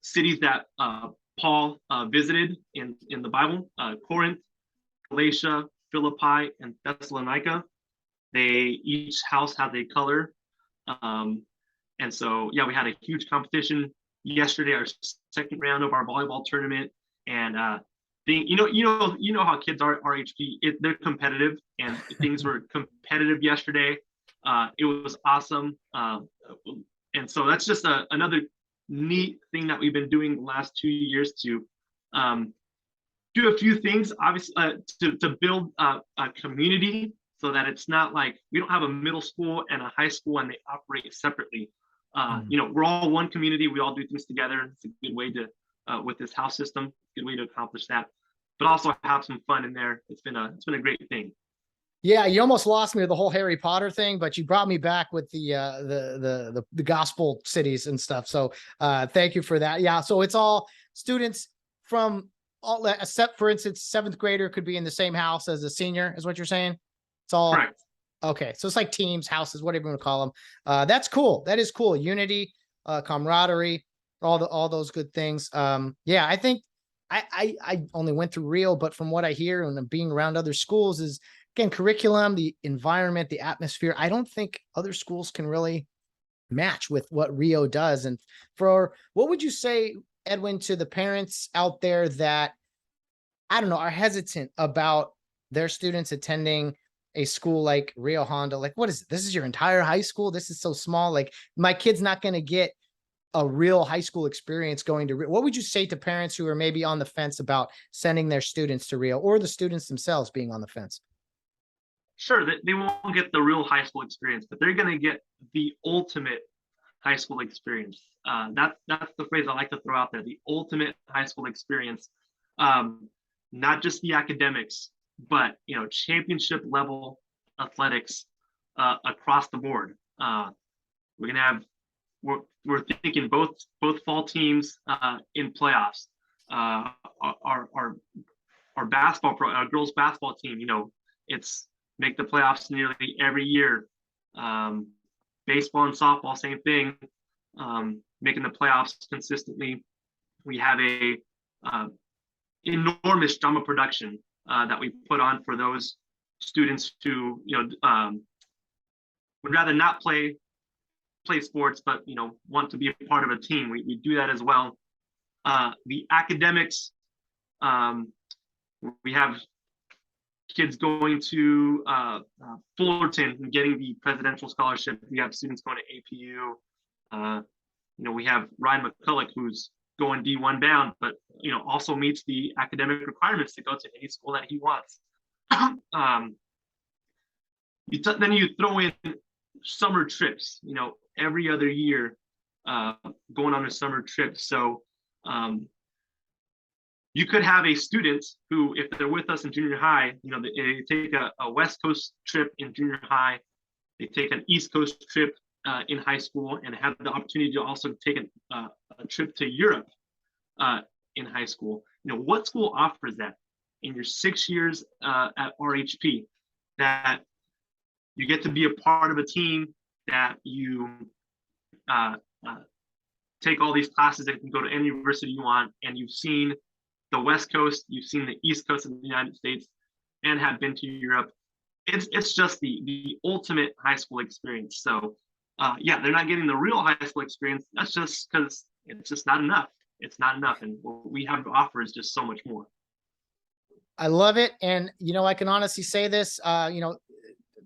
cities that Paul visited in the Bible: Corinth, Galatia, Philippi, and Thessalonica. They each house has a color. And so, yeah, we had a huge competition yesterday, our second round of our volleyball tournament. And you know how kids are RHP, they're competitive, and things were competitive yesterday. It was awesome. And so that's just another neat thing that we've been doing the last 2 years to do a few things, obviously, to build a community, so that it's not like we don't have a middle school and a high school and they operate separately. We're all one community. We all do things together. It's a good way to, with this house system, good way to accomplish that, but also have some fun in there. It's been a great thing. Yeah, you almost lost me with the whole Harry Potter thing, but you brought me back with the gospel cities and stuff. So thank you for that. Yeah, so it's all students from all, except for instance, 7th grader could be in the same house as a senior, is what you're saying? It's all Correct. Okay. So it's like teams, houses, whatever you want to call them. That's cool. That is cool. Unity, camaraderie, all those good things. Yeah, I think I only went through Rio, but from what I hear and being around other schools is, again, curriculum, the environment, the atmosphere. I don't think other schools can really match with what Rio does. And what would you say, Edwin, to the parents out there that, I don't know, are hesitant about their students attending a school like Rio Hondo? Like, what is it? This is your entire high school? This is so small. Like, my kid's not going to get a real high school experience going to Rio. What would you say to parents who are maybe on the fence about sending their students to Rio, or the students themselves being on the fence? Sure, they won't get the real high school experience, but they're going to get the ultimate high school experience. That's the phrase I like to throw out there: the ultimate high school experience. Not just the academics, but championship level athletics across the board. We're gonna have we're thinking both fall teams in playoffs. Our basketball our girls basketball team, it's make the playoffs nearly every year. Baseball and softball, same thing, making the playoffs consistently. We have a enormous drama production that we put on for those students who would rather not play sports, but want to be a part of a team. We do that as well. The academics, we have kids going to Fullerton and getting the presidential scholarship. We have students going to APU. We have Ryan McCulloch, who's going D1 bound, but also meets the academic requirements to go to any school that he wants. Then you throw in summer trips, every other year, going on a summer trip. So you could have a student who, if they're with us in junior high, they take a West Coast trip in junior high, they take an East Coast trip in high school, and have the opportunity to also take a trip to Europe in high school. What school offers that in your 6 years at RHP? That you get to be a part of a team, that you take all these classes and can go to any university you want, and you've seen the West Coast, you've seen the East Coast of the United States, and have been to Europe. It's just the ultimate high school experience. So yeah, they're not getting the real high school experience. That's just because it's just not enough. It's not enough, and what we have to offer is just so much more. I love it. And, I can honestly say this,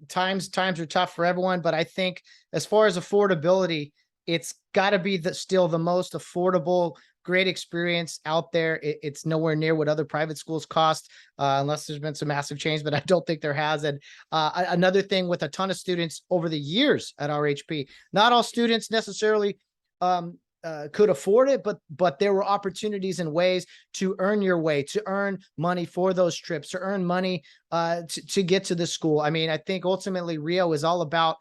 times are tough for everyone, but I think as far as affordability, it's got to be still the most affordable, great experience out there. It's nowhere near what other private schools cost, unless there's been some massive change, but I don't think there has. And another thing with a ton of students over the years at RHP, not all students necessarily could afford it, but there were opportunities and ways to earn your way, to earn money for those trips, to earn money to get to the school. I mean, I think ultimately Rio is all about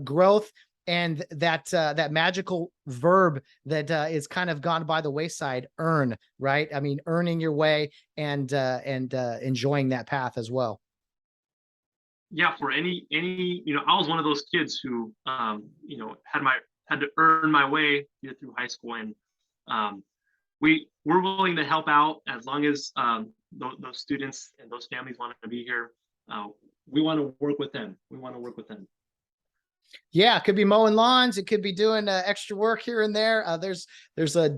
growth, and that magical verb that is kind of gone by the wayside, earn, right? I mean, earning your way and enjoying that path as well. Yeah, for any, I was one of those kids who, had to earn my way through high school, and we're willing to help out as long as those students and those families want to be here. We want to work with them. Yeah, it could be mowing lawns. It could be doing extra work here and there. There's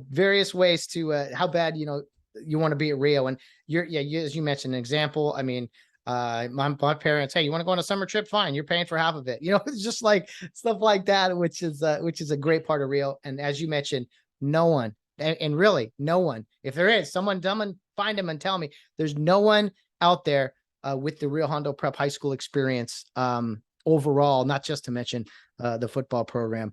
various ways to how bad you want to be at Rio. And as you mentioned, an example. I mean, my parents, hey, you want to go on a summer trip? Fine, you're paying for half of it. It's just like stuff like that, which is a great part of Rio. And as you mentioned, no one, and really no one, if there is someone dumb, and find them and tell me, there's no one out there with the Rio Hondo Prep High School experience overall, not just to mention the football program.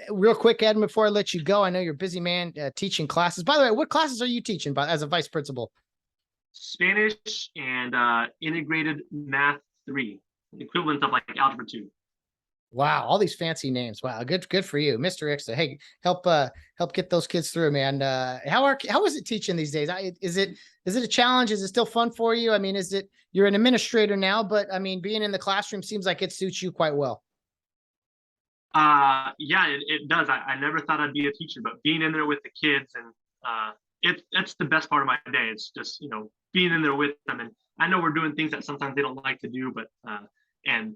Real quick, Edwin, before I let you go, I know you're a busy man teaching classes. By the way, what classes are you teaching as a vice principal? Spanish and integrated math 3, equivalent of like algebra 2. Wow, all these fancy names. Wow, good for you, Mr. Ixta. Hey, help get those kids through, man. How is it teaching these days? Is it a challenge? Is it still fun for you? I mean, you're an administrator now, but I mean, being in the classroom seems like it suits you quite well. Yeah, it does. I never thought I'd be a teacher, but being in there with the kids, and it's the best part of my day. It's just being in there with them, and I know we're doing things that sometimes they don't like to do, but and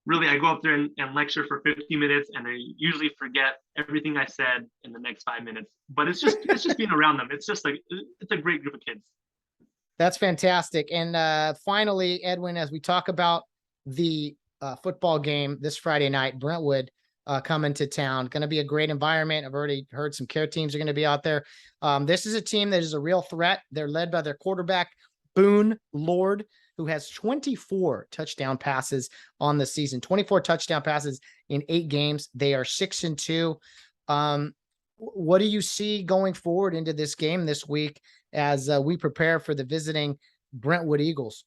really I go up there and lecture for 50 minutes, and they usually forget everything I said in the next 5 minutes. But it's just being around them. It's just like it's a great group of kids. That's fantastic. And finally, Edwin, as we talk about the football game this Friday night, Brentwood coming to town, going to be a great environment. I've already heard some care teams are going to be out there. This is a team that is a real threat. They're led by their quarterback, Boone Lord, who has 24 touchdown passes on the season, 24 touchdown passes in 8 games. They are 6-2. What do you see going forward into this game this week as we prepare for the visiting Brentwood Eagles?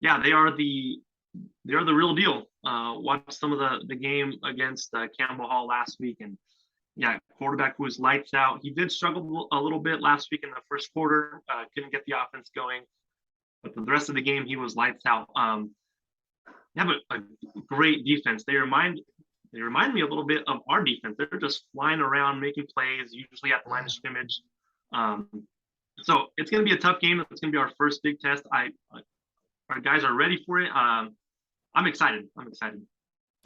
Yeah, they are the real deal. Watched some of the game against Campbell Hall last week, and yeah, quarterback who was lights out. He did struggle a little bit last week in the first quarter. Couldn't get the offense going, but the rest of the game he was lights out. They have a great defense. They remind me a little bit of our defense. They're just flying around, making plays, usually at the line of scrimmage. So it's going to be a tough game. It's going to be our first big test. Our guys are ready for it. I'm excited.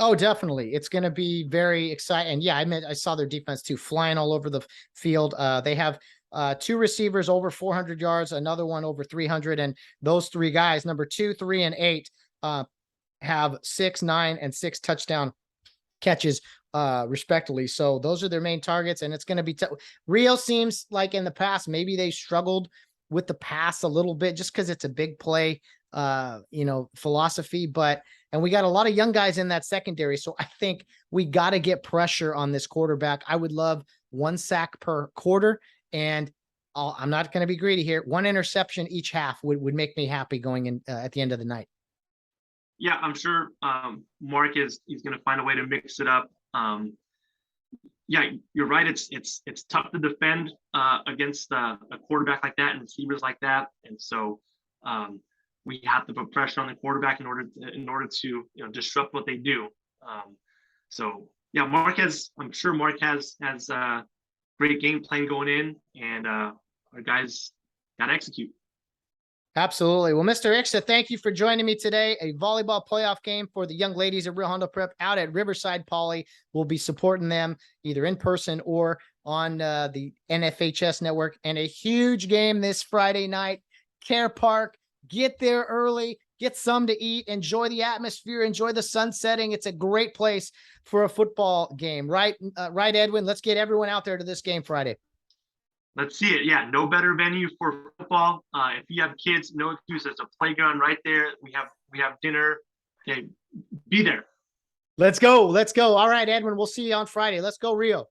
Oh, definitely. It's going to be very exciting. Yeah, I saw their defense too, flying all over the field. They have 2 receivers over 400 yards, another one over 300. And those 3 guys, number 2, 3, and 8, have 6, 9, and 6 touchdown catches respectively. So those are their main targets, and it's going to be Rio seems like in the past, maybe they struggled with the pass a little bit just because it's a big play, philosophy, but And we got a lot of young guys in that secondary. So I think we got to get pressure on this quarterback. I would love 1 sack per quarter. And I'm not going to be greedy here. 1 interception each half would make me happy going in at the end of the night. Yeah, I'm sure Mark he's going to find a way to mix it up. Yeah, you're right. It's tough to defend against a quarterback like that and receivers like that. And so we have to put pressure on the quarterback in order to disrupt what they do. So yeah, I'm sure Mark has great game plan going in, and our guys got to execute. Absolutely. Well, Mr. Ixta, thank you for joining me today. A volleyball playoff game for the young ladies at Rio Hondo Prep out at Riverside Poly. We'll be supporting them either in person or on the NFHS network. And a huge game this Friday night. Care Park. Get there early. Get some to eat. Enjoy the atmosphere. Enjoy the sun setting. It's a great place for a football game, right? Right, Edwin? Let's get everyone out there to this game Friday. Let's see it. Yeah, no better venue for football. If you have kids, no excuse. There's a playground right there. We have dinner. Okay, be there. Let's go. Let's go. All right, Edwin, we'll see you on Friday. Let's go, Rio.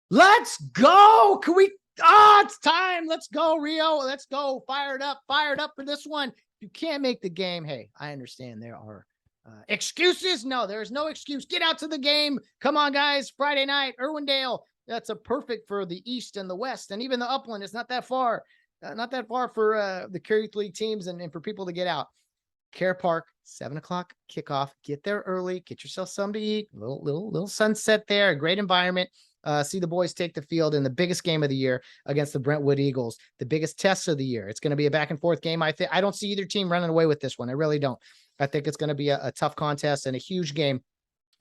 Let's go. Can we? It's time. Let's go, Rio. Let's go. Fired up for this one. If you can't make the game, hey, I understand there are excuses. No, there's no excuse. Get out to the game. Come on, guys. Friday night, Irwindale. That's a perfect for the East and the West, and even the Upland. It's not that far. Not that far for the Carey League teams and for people to get out. Care Park, 7 o'clock kickoff. Get there early. Get yourself something to eat. Little sunset there. A great environment. See the boys take the field in the biggest game of the year against the Brentwood Eagles. The biggest test of the year. It's going to be a back and forth game. I don't see either team running away with this one. I really don't. I think it's going to be a tough contest and a huge game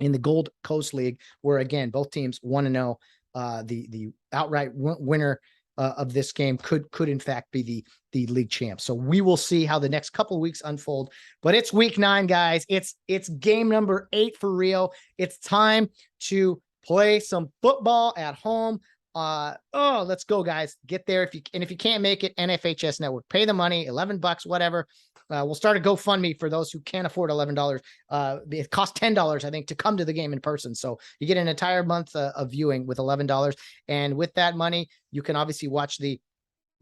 in the Gold Coast League, where again both teams 1-0. The outright winner of this game could in fact be the league champ. So we will see how the next couple of weeks unfold, but it's week 9, guys. It's game number 8 for Rio. It's time to play some football at home. Let's go, guys. Get there. If you can't make it, NFHS network, pay the money, $11, whatever. We'll start a GoFundMe for those who can't afford $11. It costs $10, I think, to come to the game in person. So you get an entire month of viewing with $11. And with that money, you can obviously watch the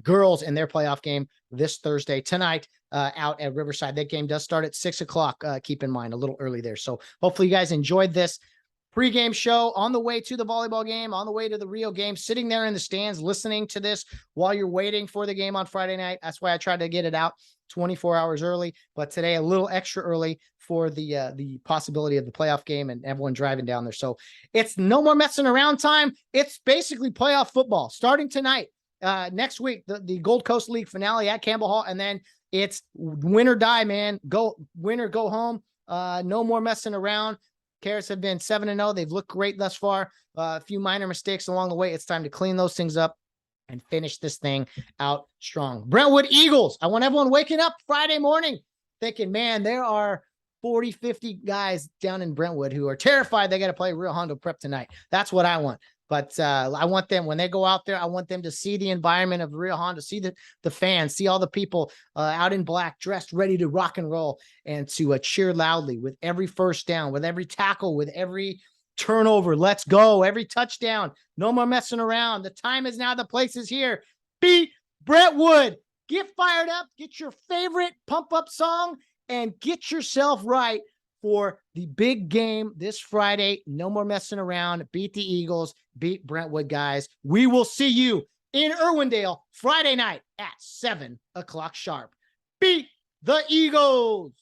girls in their playoff game this Thursday tonight out at Riverside. That game does start at 6 o'clock. Keep in mind, a little early there. So hopefully you guys enjoyed this pregame show on the way to the volleyball game, on the way to the Rio game, sitting there in the stands, listening to this while you're waiting for the game on Friday night. That's why I tried to get it out 24 hours early, but today a little extra early for the possibility of the playoff game and everyone driving down there. So it's no more messing around time. It's basically playoff football starting tonight. Next week, the Gold Coast League finale at Campbell Hall, and then it's win or die, man. Go win or go home. No more messing around. Cares have been 7-0. They've looked great thus far. A few minor mistakes along the way. It's time to clean those things up and finish this thing out strong. Brentwood Eagles. I want everyone waking up Friday morning thinking, man, there are 40, 50 guys down in Brentwood who are terrified they got to play Rio Hondo Prep tonight. That's what I want. But I want them, when they go out there, I want them to see the environment of Rio Hondo, see the fans, see all the people out in black, dressed, ready to rock and roll, and to cheer loudly with every first down, with every tackle, with every turnover. Let's go. Every touchdown. No more messing around. The time is now. The place is here. Beat Brentwood. Get fired up. Get your favorite pump-up song and get yourself right for the big game this Friday. No more messing around. Beat the Eagles. Beat Brentwood, guys. We will see you in Irwindale Friday night at 7 o'clock sharp. Beat the Eagles.